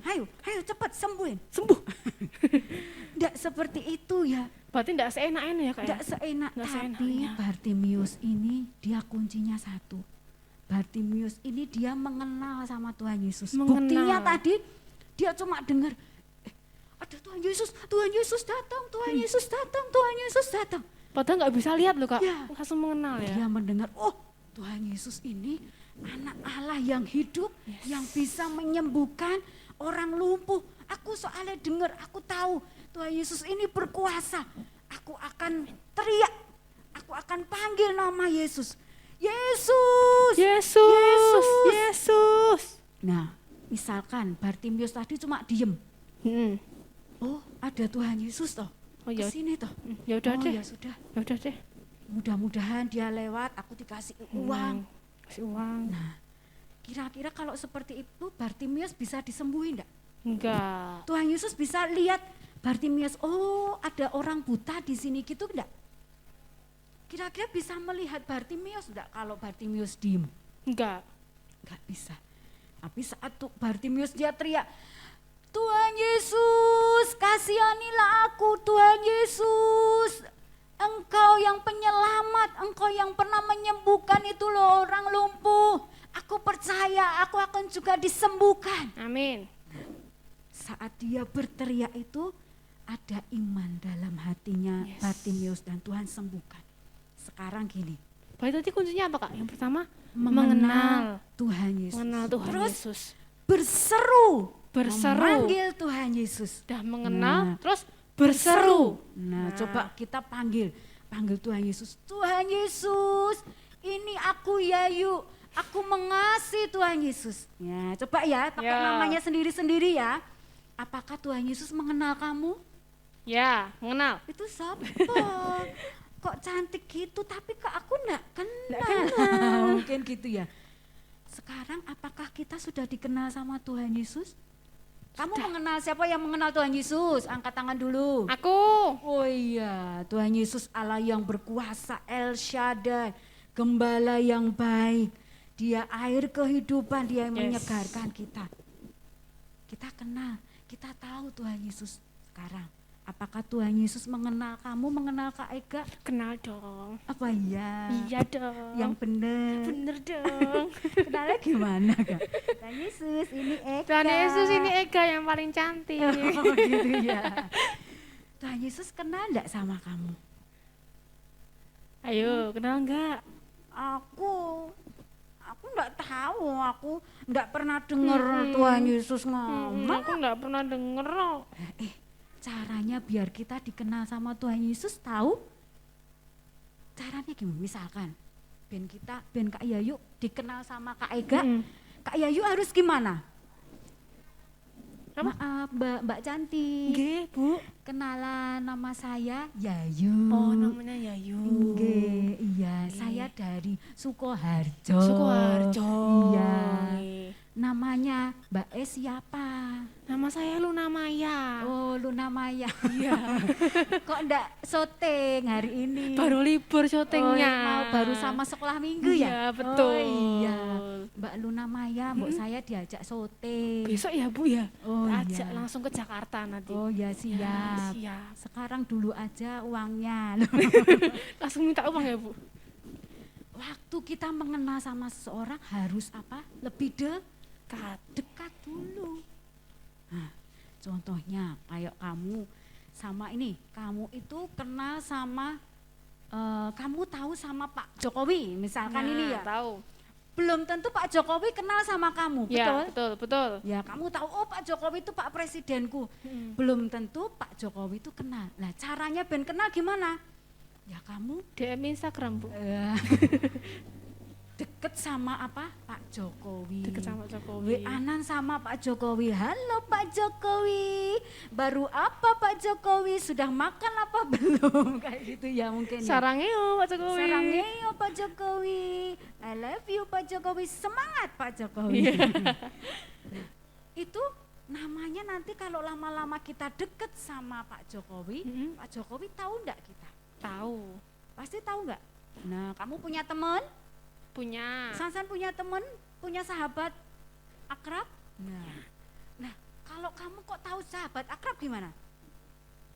ayo cepet sembuhin. Sembuh. Enggak seperti itu ya, Berarti enggak seenak-enak ya Kak ya? enggak seenak. Nggak Tapi seenaknya. Bartimeus ini dia kuncinya satu. Bartimeus ini dia mengenal sama Tuhan Yesus. Mengenal. Buktinya tadi dia cuma dengar, ada Tuhan Yesus datang, Tuhan Yesus datang. Padahal nggak bisa lihat loh Kak, Ya. langsung mengenal ya. Dia mendengar, oh Tuhan Yesus ini anak Allah yang hidup, yang bisa menyembuhkan orang lumpuh. Aku soalnya dengar, aku tahu Tuhan Yesus ini berkuasa. Aku akan teriak, aku akan panggil nama Yesus. Yesus! Yesus. Nah, misalkan Bartimeus tadi cuma diem. Oh, ada Tuhan Yesus toh. Oh ya, Kesini toh. ya udah Oh deh. ya sudah. Ya udah deh. Mudah-mudahan dia lewat, aku dikasih uang. Kasih uang. Nah, kira-kira kalau seperti itu Bartimeus bisa disembuhin enggak? Enggak. Tuhan Yesus bisa lihat Bartimeus, oh ada orang buta di sini gitu enggak? Kira-kira bisa melihat Bartimeus enggak kalau Bartimeus diem? Enggak. Enggak bisa. Tapi saat Bartimeus dia teriak, Tuhan Yesus, kasihanilah aku, Tuhan Yesus. Engkau yang penyelamat, Engkau yang pernah menyembuhkan itu loh orang lumpuh. Aku percaya aku akan juga disembuhkan. Amin. Saat dia berteriak itu ada iman dalam hatinya Bartimeus dan Tuhan sembuhkan. Sekarang gini, Baik, tadi kuncinya apa Kak? Yang pertama Mengenal Tuhan Yesus. Mengenal Tuhan Terus Yesus. berseru. Berseru. Memanggil Tuhan Yesus. Sudah mengenal, Nah, terus berseru. Nah, coba kita panggil Tuhan Yesus. Tuhan Yesus, ini aku Yayu. Aku mengasihi Tuhan Yesus. Ya, coba ya, pakai Ya. namanya sendiri-sendiri ya. Apakah Tuhan Yesus mengenal kamu? Ya, mengenal. Itu siapa? Kok cantik gitu, tapi kok aku enggak kenal. Mungkin gitu ya. Sekarang apakah kita sudah dikenal sama Tuhan Yesus? Kamu mengenal siapa yang mengenal Tuhan Yesus? Angkat tangan dulu. Aku. Oh iya, Tuhan Yesus Allah yang berkuasa, El Shaddai, Gembala yang baik. Dia air kehidupan, dia yang Yes. menyegarkan kita. Kita kenal, kita tahu Tuhan Yesus sekarang. Apakah Tuhan Yesus mengenal kamu, mengenal Kak Ega? Kenal dong. Apa iya? Iya dong. Yang benar. bener dong. Kenalnya gimana Kak? Tuhan Yesus, ini Ega. Tuhan Yesus ini Ega yang paling cantik. Oh gitu ya. Tuhan Yesus kenal enggak sama kamu? Ayo, kenal enggak? Aku enggak tahu, aku enggak pernah dengar Tuhan Yesus ngomong. Aku enggak pernah denger. Caranya biar kita dikenal sama Tuhan Yesus tahu? Caranya gimana? Misalkan ben Kak Yayu dikenal sama Kak Ega, Kak Yayu harus gimana? Apa? Maaf Mbak Cantik. Nggih, Bu. Kenalan, nama saya Yayu. Oh, namanya Yayu. Nggih, iya, saya dari Sukoharjo. Sukoharjo. Iya. Nggih. Namanya Mbak E siapa? Nama saya Luna Maya. Oh, Luna Maya. Iya. Kok enggak syuting hari ini? Baru libur syutingnya. Oh, mau baru sama sekolah minggu ya? Iya, betul. Oh iya. Mbak Luna Maya, mbok saya diajak syuting. Besok ya, Bu ya. Oh, Ajak iya. langsung ke Jakarta nanti. Oh ya siap. Ya, siap. Sekarang dulu aja uangnya. Langsung minta uang ya, Bu. Waktu kita mengenal sama seseorang harus apa? Lebih dekat dulu. Nah, contohnya kayak kamu sama ini, kamu itu kenal sama kamu tahu sama Pak Jokowi, misalkan Nah, ini ya. Tahu. Belum tentu Pak Jokowi kenal sama kamu, Ya, betul? betul. Ya, kamu tahu oh Pak Jokowi itu Pak Presidenku. Belum tentu Pak Jokowi itu kenal. Nah, caranya ben kenal gimana? Ya kamu DM Instagram, Bu. deket sama apa? Pak Jokowi. Deket sama Jokowi. WA-an sama Pak Jokowi. Halo Pak Jokowi. Baru apa Pak Jokowi? Sudah makan apa belum? Kayak gitu ya mungkin. Ya. Sarangnya Pak Jokowi. Sarangnya Pak Jokowi. I love you Pak Jokowi. Semangat Pak Jokowi. Iya. Nah, itu namanya nanti kalau lama-lama kita deket sama Pak Jokowi, Pak Jokowi tahu enggak kita? Tahu. Pasti tahu enggak? Nah, kamu punya teman? Punya. Sansan punya teman, punya sahabat akrab. Nah, kalau kamu kok tahu sahabat akrab gimana?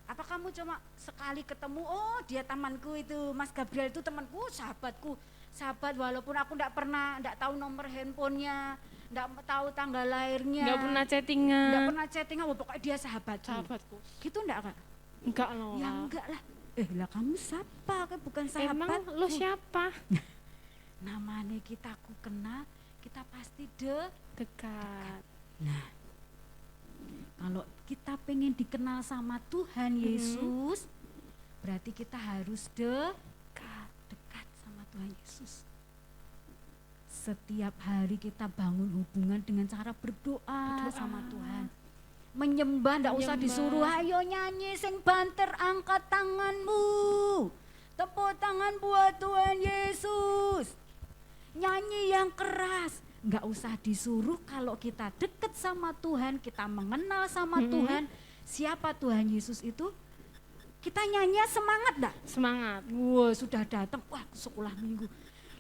Apa kamu cuma sekali ketemu, oh dia temanku itu, Mas Gabriel itu temanku, sahabatku, sahabat walaupun aku enggak tahu nomor handphonenya, enggak tahu tanggal lahirnya, Enggak pernah chattingan. enggak pernah chattingan, oh, pokoknya dia sahabatku. Sahabatku. Gitu enggak Kak? Enggak loh. Ya enggak lah. Lah kamu siapa? Kan bukan sahabat. Emang lo siapa? Namanya kita aku kenal, kita pasti Dekat. Nah, kalau kita pengen dikenal sama Tuhan Yesus, berarti kita harus dekat sama Tuhan Yesus. Setiap hari kita bangun hubungan dengan cara berdoa sama Tuhan. Menyembah, ndak usah disuruh, ayo nyanyi sing banter, angkat tanganmu. Tepuk tangan buat Tuhan Yesus. Nyanyi yang keras, nggak usah disuruh. Kalau kita deket sama Tuhan, kita mengenal sama Tuhan, siapa Tuhan Yesus itu, kita nyanyi semangat enggak? Semangat. Wah, sudah datang, wah sekolah minggu.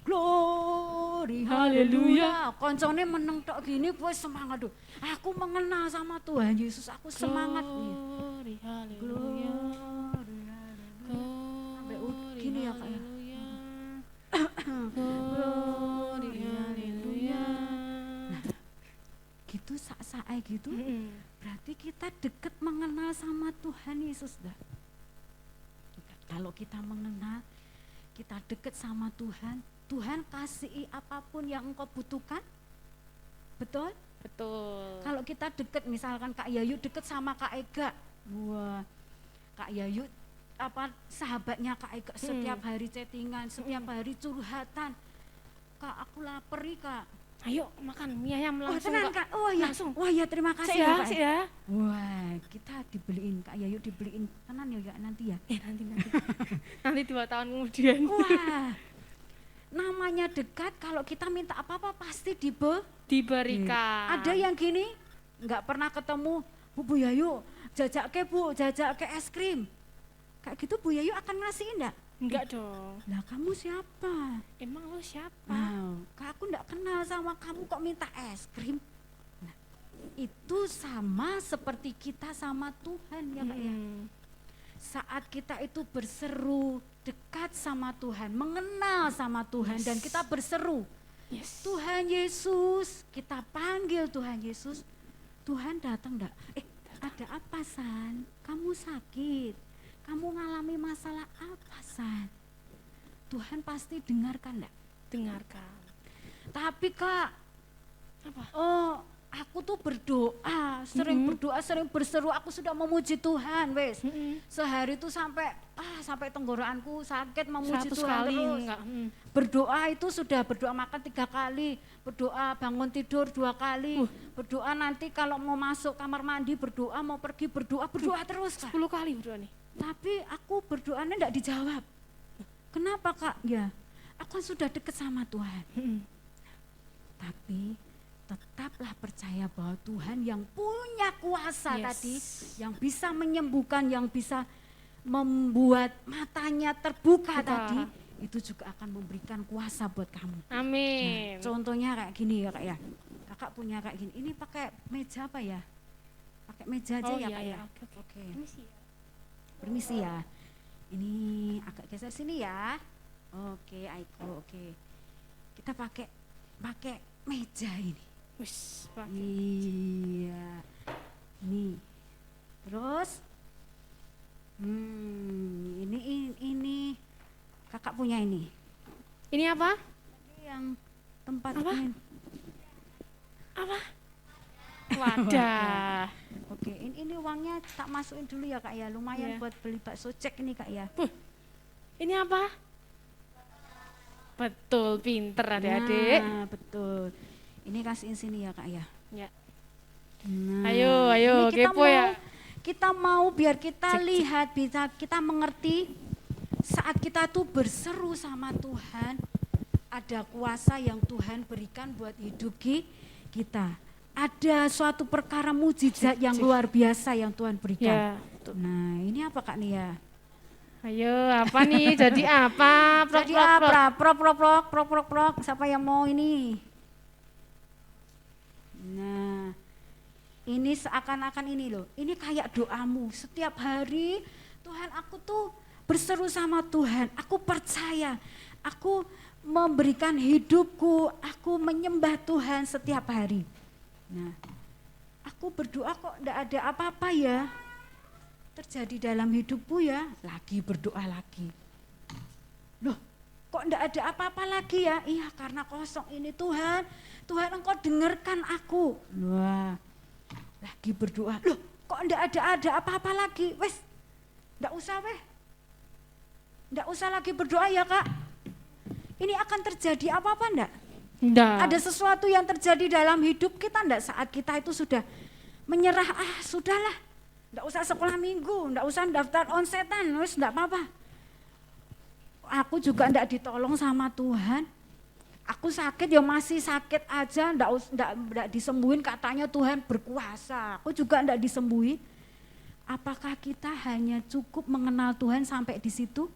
Glory, haleluya. Koncone meneng tok gini, gue semangat tuh. Aku mengenal sama Tuhan Yesus, aku semangat. Glory, haleluya. Glory, Sampai gini ya Kak ya. Glory, haleluya. Nah, gitu saat-saat gitu, berarti kita deket mengenal sama Tuhan Yesus dah. Kalau kita mengenal, kita deket sama Tuhan, Tuhan kasih apapun yang engkau butuhkan. Betul? Betul. Kalau kita deket, misalkan Kak Yayu deket sama Kak Ega, wah, Kak Yayu sahabatnya Kak Ega setiap hari chattingan, setiap hari curhatan. Kak, aku lapar nih Kak. Ayo makan mie ayam Wah, langsung, tenang Kak. Kak. Oh ya, Langsung. wah ya terima kasih Sik ya, Kak. sik ya. Wah, kita dibeliin Kak Yayu dibeliin tenan ya nanti ya. Nanti. Nanti 2 tahun kemudian. Wah, namanya dekat, kalau kita minta apa-apa pasti Diberikan. Ada yang gini, nggak pernah ketemu, Bu Yayu, jajak ke es krim. Kayak gitu Bu Yayu akan ngasihin enggak? Enggak dong. Lah kamu siapa? Emang lo siapa? Nah, Kak, aku enggak kenal sama kamu kok minta es krim. Nah, itu sama seperti kita sama Tuhan ya Kak ya. Saat kita itu berseru dekat sama Tuhan, mengenal sama Tuhan dan kita berseru, Yes. Tuhan Yesus, kita panggil Tuhan Yesus. Tuhan datang enggak? Ada apa San? Kamu sakit? Kamu ngalami masalah apa San? Tuhan pasti dengarkan enggak? Dengarkan. Tapi Kak, Apa? oh aku tuh berdoa, sering berdoa, sering berseru, aku sudah memuji Tuhan wes. Sehari itu sampai tenggorokanku sakit memuji 100 Tuhan kali terus. enggak. Berdoa itu sudah berdoa makan 3 kali, berdoa bangun tidur 2 kali, berdoa nanti kalau mau masuk kamar mandi berdoa, mau pergi berdoa terus Kak. 10 kali berdoa nih. Tapi aku berdoanya enggak dijawab. Kenapa Kak? Ya, aku kan sudah dekat sama Tuhan. Tapi tetaplah percaya bahwa Tuhan yang punya kuasa Yes. tadi, yang bisa menyembuhkan, yang bisa membuat matanya terbuka Buka. tadi, itu juga akan memberikan kuasa buat kamu. Amin. Contohnya kayak gini ya Kak ya. Kakak punya kayak gini. Ini pakai meja apa ya? Pakai meja aja Oh, ya iya, Kak iya. ya. Oke. Oke. Permisi ya. Permisi ya. Ini agak geser sini ya. Oke, Aiko. Oke. Kita pakai meja ini. Wis, Pak. Iya. Nih. Terus ini kakak punya ini. Ini apa? Ini yang tempat Apa? main. Apa? Wadah. Oke, ini uangnya tak masukin dulu ya Kak ya. Lumayan Iya. buat beli bakso cek ini Kak ya. Ini apa? Betul, pinter adik-adik. Nah, betul. Ini kasihin sini ya Kak ya. Ya. Nah, Ayo, ini kita kepo ya. Kita mau biar kita Cek. lihat, bisa kita mengerti saat kita tuh berseru sama Tuhan, ada kuasa yang Tuhan berikan buat hidup kita. Ada suatu perkara mujizat yang luar biasa yang Tuhan berikan. Ya. Betul. Nah, ini apa Kak Nia? Ayo, apa nih? Jadi apa? Prok, Jadi prok, prok. apa? Prok. Siapa yang mau ini? Nah, ini seakan-akan ini loh. Ini kayak doamu. Setiap hari, Tuhan aku tuh berseru sama Tuhan. Aku percaya. Aku memberikan hidupku. Aku menyembah Tuhan setiap hari. Nah, aku berdoa kok enggak ada apa-apa ya terjadi dalam hidupku ya. Lagi berdoa lagi. Loh, kok enggak ada apa-apa lagi ya? Iya, karena kosong ini Tuhan. Tuhan engkau dengarkan aku. Wah, lagi berdoa. Loh, kok enggak ada apa-apa lagi? Wes, enggak usah weh. Enggak usah lagi berdoa ya Kak. Ini akan terjadi apa-apa enggak? Nggak. Ada sesuatu yang terjadi dalam hidup kita enggak saat kita itu sudah menyerah, sudahlah. Enggak usah sekolah minggu, enggak usah daftar onsetan, wes enggak apa-apa. Aku juga enggak ditolong sama Tuhan. Aku sakit ya masih sakit aja, enggak disembuhin, katanya Tuhan berkuasa. Aku juga enggak disembuhin. Apakah kita hanya cukup mengenal Tuhan sampai di situ?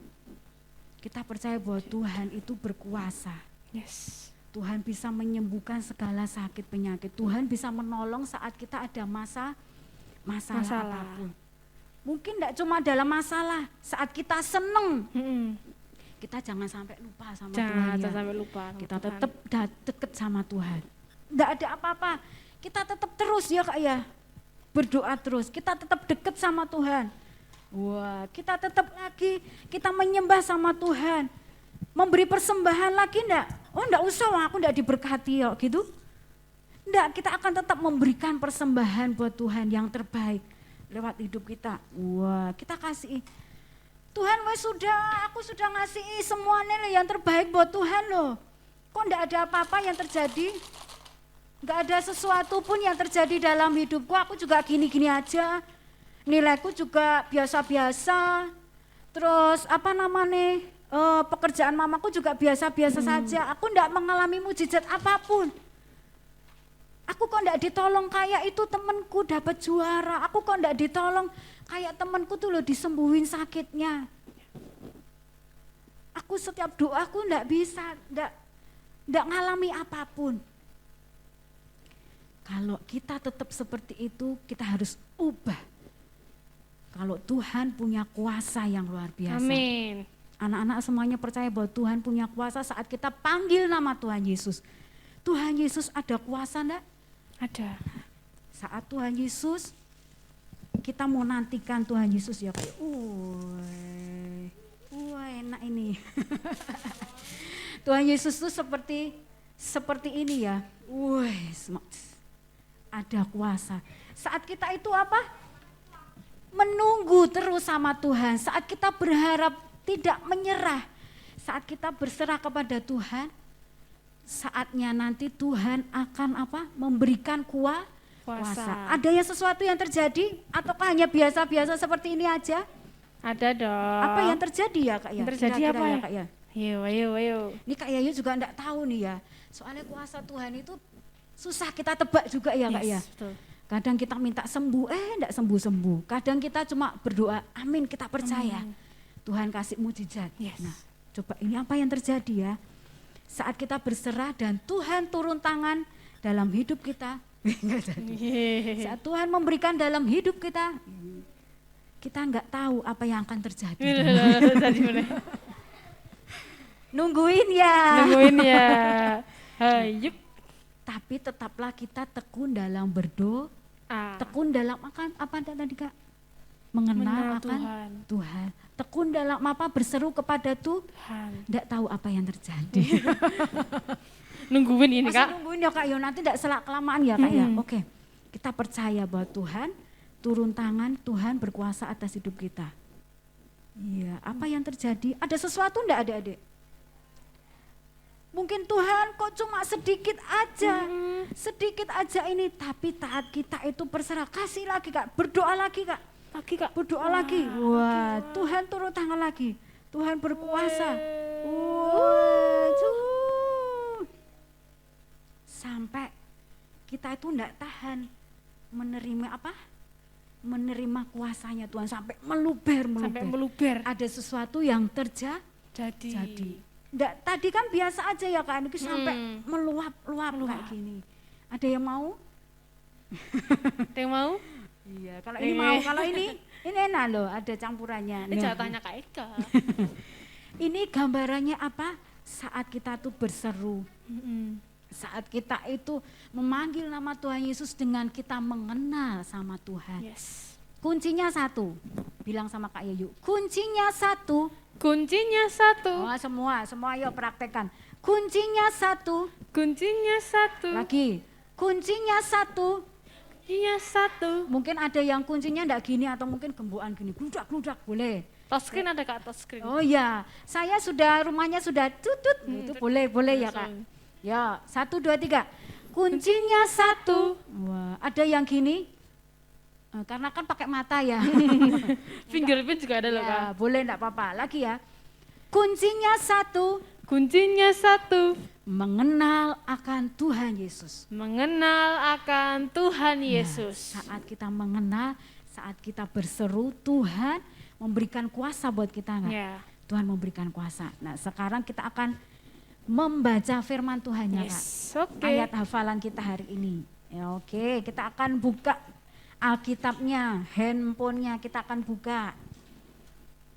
Kita percaya bahwa Tuhan itu berkuasa. Yes. Tuhan bisa menyembuhkan segala sakit penyakit. Tuhan bisa menolong saat kita ada masalah apapun. Mungkin tidak cuma dalam masalah, saat kita seneng, kita jangan sampai lupa sama Tuhan. Jangan Ya. sampai lupa. sama Kita Tuhan. tetap deket sama Tuhan. Tidak ada apa-apa, kita tetap terus ya Kak ya. Berdoa terus, kita tetap deket sama Tuhan. Wah, kita tetap lagi, kita menyembah sama Tuhan. memberi persembahan lagi enggak? Oh enggak usah, aku enggak diberkati kok gitu. Enggak, kita akan tetap memberikan persembahan buat Tuhan yang terbaik lewat hidup kita. Wah, kita kasih. Tuhan aku sudah ngasih semuanya yang terbaik buat Tuhan loh. Kok enggak ada apa-apa yang terjadi? Enggak ada sesuatu pun yang terjadi dalam hidupku, aku juga gini-gini aja. Nilaiku juga biasa-biasa. Terus pekerjaan mamaku juga biasa-biasa saja. Aku enggak mengalami mujizat apapun. Aku kok enggak ditolong kayak itu temanku dapat juara. Aku kok enggak ditolong kayak temanku tuh loh disembuhin sakitnya. Aku setiap doa aku enggak bisa, enggak ngalami apapun. Kalau kita tetap seperti itu, kita harus ubah. Kalau Tuhan punya kuasa yang luar biasa. Amin. Anak-anak semuanya percaya bahwa Tuhan punya kuasa saat kita panggil nama Tuhan Yesus. Tuhan Yesus ada kuasa enggak? Ada. Saat Tuhan Yesus, kita mau nantikan Tuhan Yesus ya kayak, wah enak ini. Tuhan Yesus tuh seperti ini ya, ada kuasa. Saat kita itu apa? Menunggu terus sama Tuhan. Saat kita berharap tidak menyerah. Saat kita berserah kepada Tuhan, saatnya nanti Tuhan akan apa? Memberikan kuasa. Ada yang sesuatu yang terjadi ataukah hanya biasa-biasa seperti ini aja? Ada dong. Apa yang terjadi ya Kak ya? Terjadi Kira-kira apa ya ya? Kak ya? Ayo. Ini Kak Yayu juga enggak tahu nih ya. Soalnya kuasa Tuhan itu susah kita tebak juga ya Kak ya. Betul. Kadang kita minta sembuh, enggak sembuh-sembuh. Kadang kita cuma berdoa, amin, kita percaya. Tuhan kasih mujizat. Yes. Nah, coba ini apa yang terjadi ya? Saat kita berserah dan Tuhan turun tangan dalam hidup kita, enggak jadi. Saat Tuhan memberikan dalam hidup kita enggak tahu apa yang akan terjadi. Nungguin ya. Hayup. Tapi tetaplah kita tekun dalam berdoa, tekun dalam apa tadi Kak? Mengenal akan Tuhan. Tekun dalam apa? Berseru kepada Tuhan. Enggak tahu apa yang terjadi. Nungguin ini Masih Kak. nungguin ya Kak, ya nanti enggak selak kelamaan ya Kak ya. Oke. Kita percaya bahwa Tuhan turun tangan, Tuhan berkuasa atas hidup kita. Iya, apa yang terjadi? Ada sesuatu enggak adik-adik? Mungkin Tuhan kok cuma sedikit aja ini, tapi taat kita itu berserah, kasih lagi Kak, berdoa lagi Kak, berdoa lagi. Wah, Tuhan turun tangan lagi, Tuhan berkuasa. Sampai kita itu enggak tahan menerima apa? Menerima kuasanya Tuhan sampai meluber. Ada sesuatu yang terjadi. Nggak, tadi kan biasa aja ya Kak, ini sampai meluap kayak gini. Ada yang mau? Iya, kalau ini mau, kalau ini enak loh, ada campurannya. Ini jangan tanya Kak Eka. Ini gambarannya apa? Saat kita tuh berseru, saat kita itu memanggil nama Tuhan Yesus dengan kita mengenal sama Tuhan. Yes. Kuncinya satu, bilang sama Kak Yayu, kuncinya satu. Semua yuk praktekkan. Kuncinya satu. Lagi. Kuncinya satu. Mungkin ada yang kuncinya enggak gini atau mungkin gembukan gini. Gludak boleh. Touchscreen ada Kak, touchscreen. Oh ya, rumahnya sudah tutut. Itu boleh ya Kak. Ya, 1, 2, 3. Kuncinya satu. Wah, ada yang gini. Karena kan pakai mata ya. Fingerprint juga ada loh Kak. Ya, boleh enggak apa-apa. Lagi ya. Kuncinya satu. Mengenal akan Tuhan Yesus. Saat kita mengenal, saat kita berseru, Tuhan memberikan kuasa buat kita enggak? Yeah. Tuhan memberikan kuasa. Nah, sekarang kita akan membaca firman Tuhan ya Kak. Ayat hafalan kita hari ini. Ya, oke, kita akan buka Alkitabnya, handphonenya kita akan buka.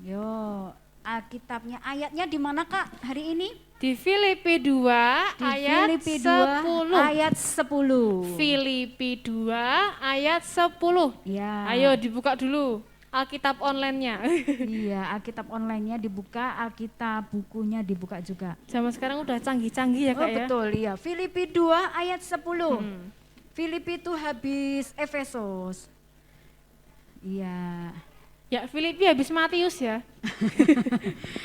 Yo, Alkitabnya, ayatnya di mana Kak hari ini? Di Filipi 2 ayat 10. Ayat 10. Filipi 2 ayat 10. Ya. Ayo dibuka dulu Alkitab online-nya. Iya, Alkitab online-nya dibuka, Alkitab bukunya dibuka juga. Zaman sekarang udah canggih-canggih ya Oh Kak ya. betul, iya. Filipi 2 ayat 10. Filipi itu habis Efesus. Iya. Ya Filipi habis Matius ya.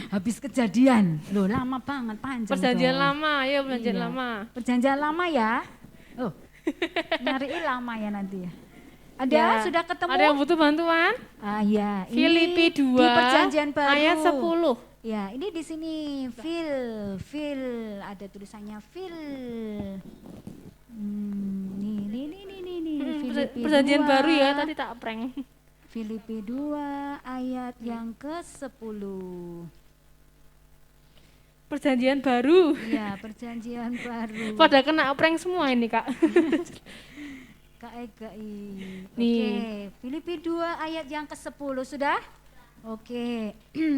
Habis Kejadian. Loh, lama banget, panjang. Perjanjian dong. lama, ya perjanjian Iya. lama. Perjanjian lama ya. Oh, nyariin lama ya nanti ya. Ada, Ya. sudah ketemu? Ada yang butuh bantuan? Ah ya, ini Filipi 2 di Perjanjian Baru. ayat 10. Ya, ini di sini fil, ada tulisannya fil. Nih, Filipi Perjanjian 2. baru ya, tadi tak prank. Filipi 2 ayat yang ke-10. Perjanjian baru. Iya, perjanjian baru. Pada kena prank semua ini Kak. KEGI. Nih. Oke, Filipi 2 ayat yang ke-10 sudah? Oke.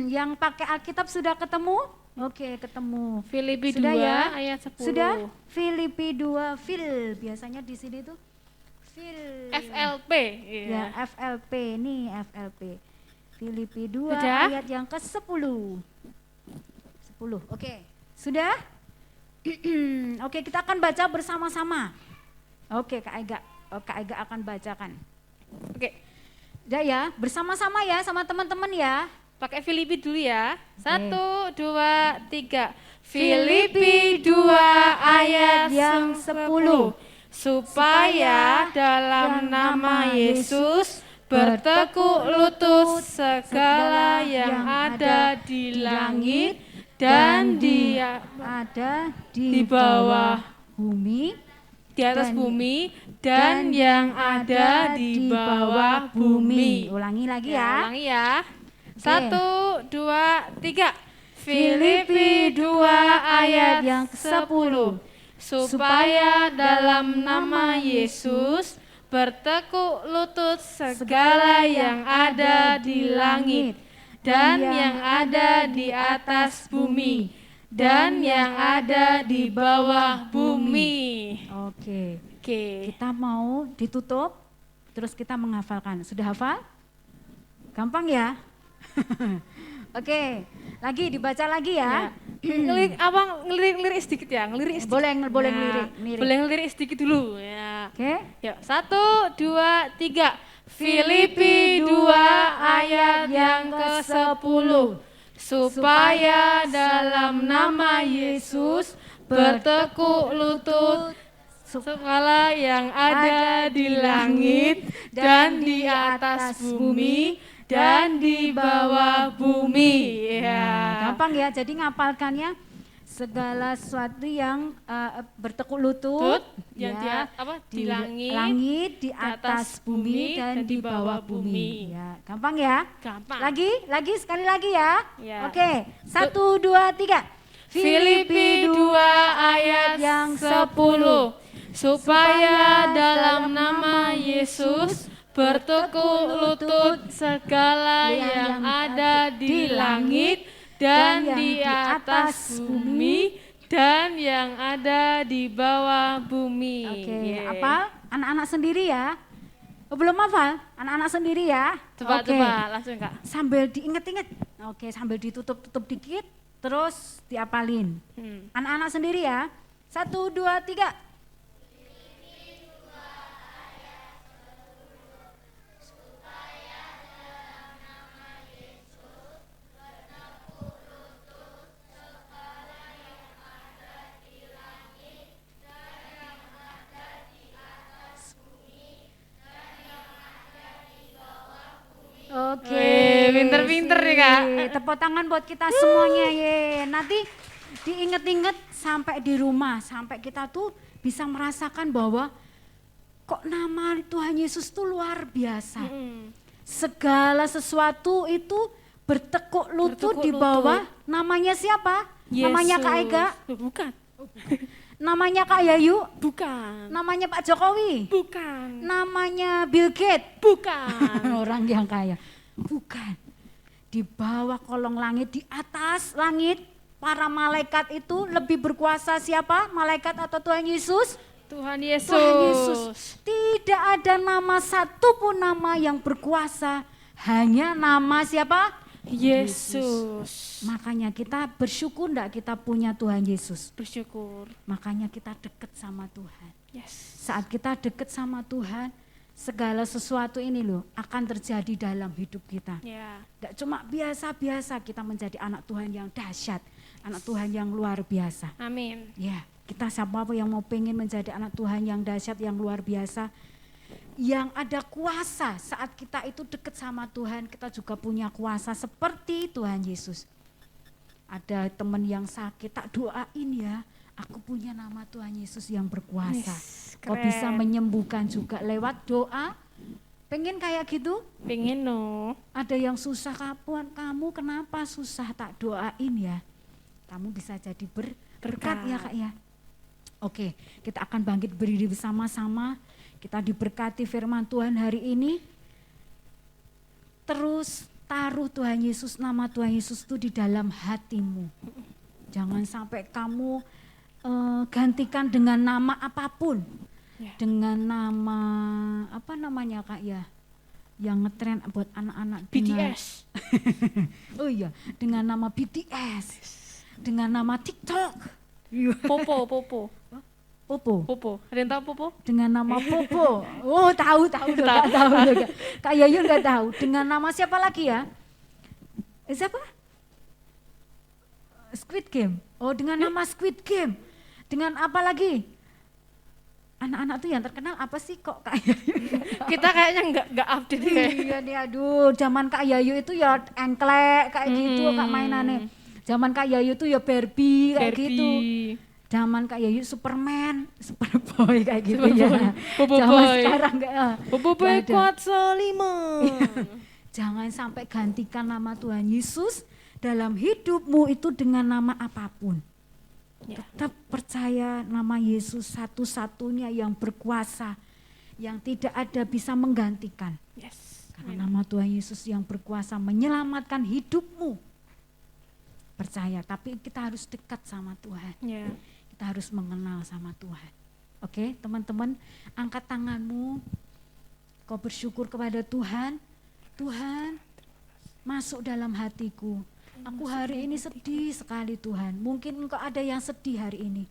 Yang pakai Alkitab sudah ketemu? Oke, ketemu. Filipi Sudah 2 ya? ayat 10. Sudah? Filipi 2 fil. Biasanya di sini tuh fil. FLP. Ya, Iya. FLP nih, FLP. Filipi 2 Sudah? ayat yang ke-10. 10. Oke. Sudah? Oke, kita akan baca bersama-sama. Oke, Kak Ega. Kak Ega akan bacakan. Oke, Udah ya, bersama-sama ya sama teman-teman ya. pakai Filipi dulu ya. 1, 2, 3. Filipi 2 ayat yang 10. Supaya dalam nama Yesus bertekuk lutut segala yang ada di langit dan ada di bawah bumi di atas dan- bumi dan yang ada di bawah bumi. Ulangi lagi ya. Ulangi ya. 1, 2, 3. Filipi 2 ayat yang ke-10. Supaya dalam nama Yesus bertekuk lutut segala yang ada di langit dan yang ada di atas bumi dan yang ada di bawah bumi. Oke. Oke. Kita mau ditutup terus kita menghafalkan. Sudah hafal? Gampang ya? Oke. Lagi dibaca lagi ya. Ngelirik sedikit ya, ngelirik sedikit. Boleh Ya, ngelirik. boleh ngelirik sedikit dulu ya. Oke. Yuk, 1, 2, 3. Filipi 2 ayat yang ke-10. Supaya dalam nama Yesus bertekuk lutut segala yang ada di langit dan di atas bumi dan di bawah bumi. Ya. Gampang ya, jadi ngapalkannya segala sesuatu yang bertekuk lutut yang ya, di langit, di atas bumi dan di bawah bumi. Ya, gampang ya? Gampang. Lagi sekali lagi ya. Ya. Oke, 1, 2, 3. Filipi 2 ayat yang 10. Supaya dalam nama Yesus bertekuk lutut segala yang ada di langit dan di atas bumi dan yang ada di bawah bumi. Oke, Yeah. apa? Anak-anak sendiri ya. Oh, belum hafal? Anak-anak sendiri ya. Coba Oke. langsung Kak. Sambil diinget-inget. Oke, sambil ditutup-tutup dikit terus diapalin. Anak-anak sendiri ya. 1, 2, 3. Oke, Wih, pinter-pinter nih, Kak. Tepuk tangan buat kita semuanya ye. Nanti diinget-inget sampai di rumah, sampai kita tuh bisa merasakan bahwa kok nama Tuhan Yesus tuh luar biasa. Segala sesuatu itu bertekuk lutut Bertekuk di bawah namanya siapa? Namanya Kak Ega, Bukan. namanya Kak Yayu, Bukan. namanya Pak Jokowi, Bukan. namanya Bill Gates. Bukan. Orang yang kaya. Bukan. Di bawah kolong langit, di atas langit, para malaikat itu lebih berkuasa siapa? Malaikat atau Tuhan Yesus? Tuhan Yesus. Tuhan Yesus. Tidak ada nama satupun nama yang berkuasa Hanya nama siapa? Yesus. Makanya kita bersyukur enggak kita punya Tuhan Yesus. Bersyukur. Makanya kita deket sama Tuhan. Yes. Saat kita deket sama Tuhan, segala sesuatu ini loh akan terjadi dalam hidup kita. Ya. Tidak cuma biasa-biasa kita menjadi anak Tuhan yang dahsyat, anak Tuhan yang luar biasa. Amin. Ya, kita siapa yang mau pengen menjadi anak Tuhan yang dahsyat, yang luar biasa, yang ada kuasa. Saat kita itu dekat sama Tuhan, kita juga punya kuasa seperti Tuhan Yesus. Ada teman yang sakit, tak doain ya, aku punya nama Tuhan Yesus yang berkuasa. Yes, Kau keren. bisa menyembuhkan juga lewat doa. Pengen kayak gitu? Pengen no. Ada yang susah, kamu kenapa susah, tak doain ya. Kamu bisa jadi berkat ya Kak ya. Oke, kita akan bangkit berdiri bersama-sama. Kita diberkati firman Tuhan hari ini. Terus taruh Tuhan Yesus, nama Tuhan Yesus itu di dalam hatimu. Jangan sampai kamu gantikan dengan nama apapun. Ya. Dengan nama, apa namanya Kak ya? Yang ngetren buat anak-anak. dengan- BTS. Oh iya, dengan nama BTS. Dengan nama TikTok. Popo. Popo. Ada yang tahu Popo? Dengan nama Popo. Oh, tahu enggak tahu juga. Kak Yayu enggak tahu. Dengan nama siapa lagi ya? Siapa? Squid Game. Oh, dengan nama Squid Game. Dengan apa lagi? Anak-anak tuh yang terkenal apa sih kok Kak Yayu? Kita kayaknya nggak update kayak. Iya nih, aduh, zaman Kak Yayu itu ya engklek kayak gitu Kak mainannya. Zaman Kak Yayu tuh ya Barbie kayak Barbie. gitu. Zaman Kak Yayu Superman, Superboy kayak gitu Superboy, ya. Bobo Zaman Boy. sekarang enggak. Popo boy ada. kuat selima. Jangan sampai gantikan nama Tuhan Yesus dalam hidupmu itu dengan nama apapun. Ya. Tetap percaya nama Yesus satu-satunya yang berkuasa, yang tidak ada bisa menggantikan. Yes. Karena nama Tuhan Yesus yang berkuasa menyelamatkan hidupmu. Percaya, tapi kita harus dekat sama Tuhan. Ya. Kita harus mengenal sama Tuhan. Oke, teman-teman, angkat tanganmu. Kau bersyukur kepada Tuhan. Tuhan, masuk dalam hatiku. Aku hari ini sedih sekali Tuhan. Mungkin engkau ada yang sedih hari ini.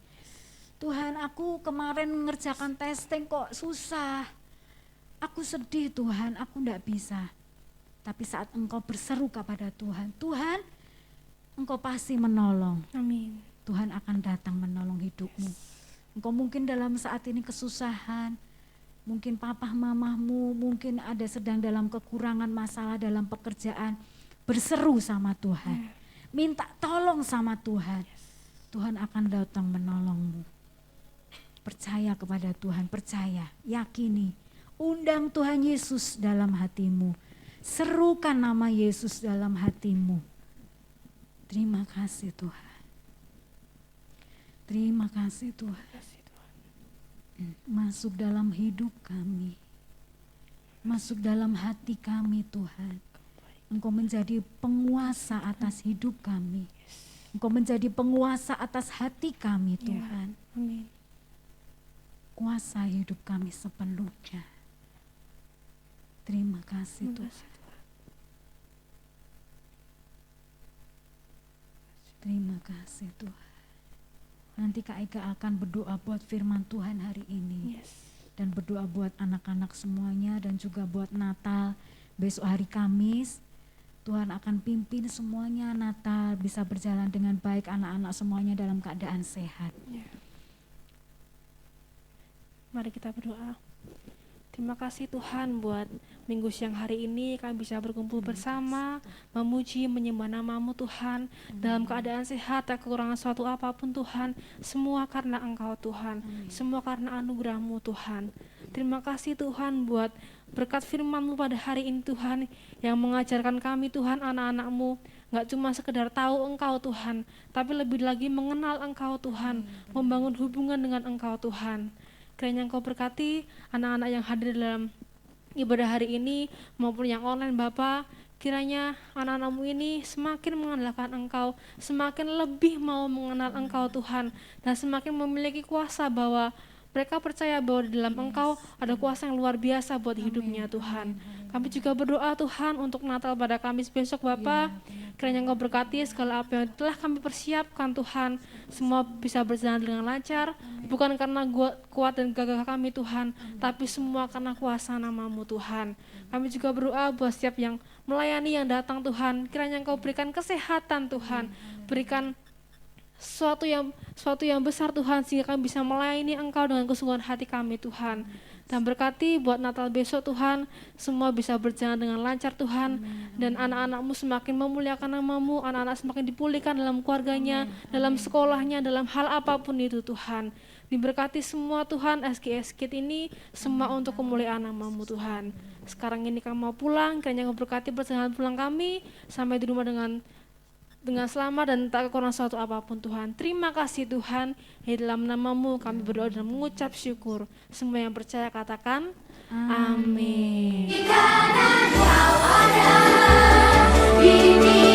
Tuhan, aku kemarin mengerjakan testing kok susah. Aku sedih Tuhan, aku enggak bisa. Tapi saat engkau berseru kepada Tuhan, Tuhan, engkau pasti menolong. Amin. Tuhan akan datang menolong hidupmu. Engkau mungkin dalam saat ini kesusahan, mungkin papa mamahmu, mungkin ada sedang dalam kekurangan masalah dalam pekerjaan, berseru sama Tuhan. Minta tolong sama Tuhan. Tuhan akan datang menolongmu. Percaya kepada Tuhan, percaya, yakini. Undang Tuhan Yesus dalam hatimu. Serukan nama Yesus dalam hatimu. Terima kasih Tuhan. Terima kasih Tuhan. Masuk dalam hidup kami. Masuk dalam hati kami Tuhan. Engkau menjadi penguasa atas hidup kami. Engkau menjadi penguasa atas hati kami Tuhan. Amin. Kuasa hidup kami sepenuhnya. Terima kasih Tuhan. Terima kasih Tuhan. Nanti Kak Eka akan berdoa buat firman Tuhan hari ini. Yes. Dan berdoa buat anak-anak semuanya dan juga buat Natal besok hari Kamis. Tuhan akan pimpin semuanya Natal bisa berjalan dengan baik, anak-anak semuanya dalam keadaan sehat. Ya. Mari kita berdoa. Terima kasih Tuhan buat minggu siang hari ini kami bisa berkumpul bersama, memuji, menyembah nama-Mu Tuhan, dalam keadaan sehat, tak kekurangan suatu apapun Tuhan, semua karena Engkau Tuhan, semua karena anugerah-Mu Tuhan. Terima kasih Tuhan buat berkat firman-Mu pada hari ini Tuhan, yang mengajarkan kami Tuhan anak-anak-Mu, gak cuma sekedar tahu Engkau Tuhan, tapi lebih lagi mengenal Engkau Tuhan, membangun hubungan dengan Engkau Tuhan. Kiranya Engkau berkati anak-anak yang hadir dalam ibadah hari ini maupun yang online Bapa. Kiranya anak-anak-Mu ini semakin mengandalkan Engkau, semakin lebih mau mengenal Engkau Tuhan, dan semakin memiliki kuasa bahwa mereka percaya bahwa di dalam Engkau ada kuasa yang luar biasa buat hidupnya Tuhan. Kami juga berdoa Tuhan untuk Natal pada Kamis besok Bapa. Kiranya Engkau berkati segala apa yang telah kami persiapkan Tuhan. Semua bisa berjalan dengan lancar. Bukan karena kuat dan gagah kami Tuhan, tapi semua karena kuasa nama-Mu Tuhan. Kami juga berdoa buat setiap yang melayani yang datang Tuhan. Kiranya Engkau berikan kesehatan Tuhan. Berikan sesuatu yang besar Tuhan, sehingga kami bisa melayani Engkau dengan kesungguhan hati kami Tuhan. Dan berkati buat Natal besok Tuhan, semua bisa berjalan dengan lancar Tuhan. Dan anak-anak-Mu semakin memuliakan nama-Mu, anak-anak semakin dipulihkan dalam keluarganya, dalam sekolahnya, dalam hal apapun itu Tuhan. Diberkati semua Tuhan, SGS Kid ini semua untuk kemuliaan nama-Mu Tuhan. Sekarang ini kami mau pulang, kiranya Engkau berkati perjalanan pulang kami, sampai di rumah dengan selamat dan tak kekurangan suatu apapun Tuhan. Terima kasih Tuhan, di dalam nama-Mu kami berdoa dan mengucap syukur. Semua yang percaya katakan amin. Karena Kau ada di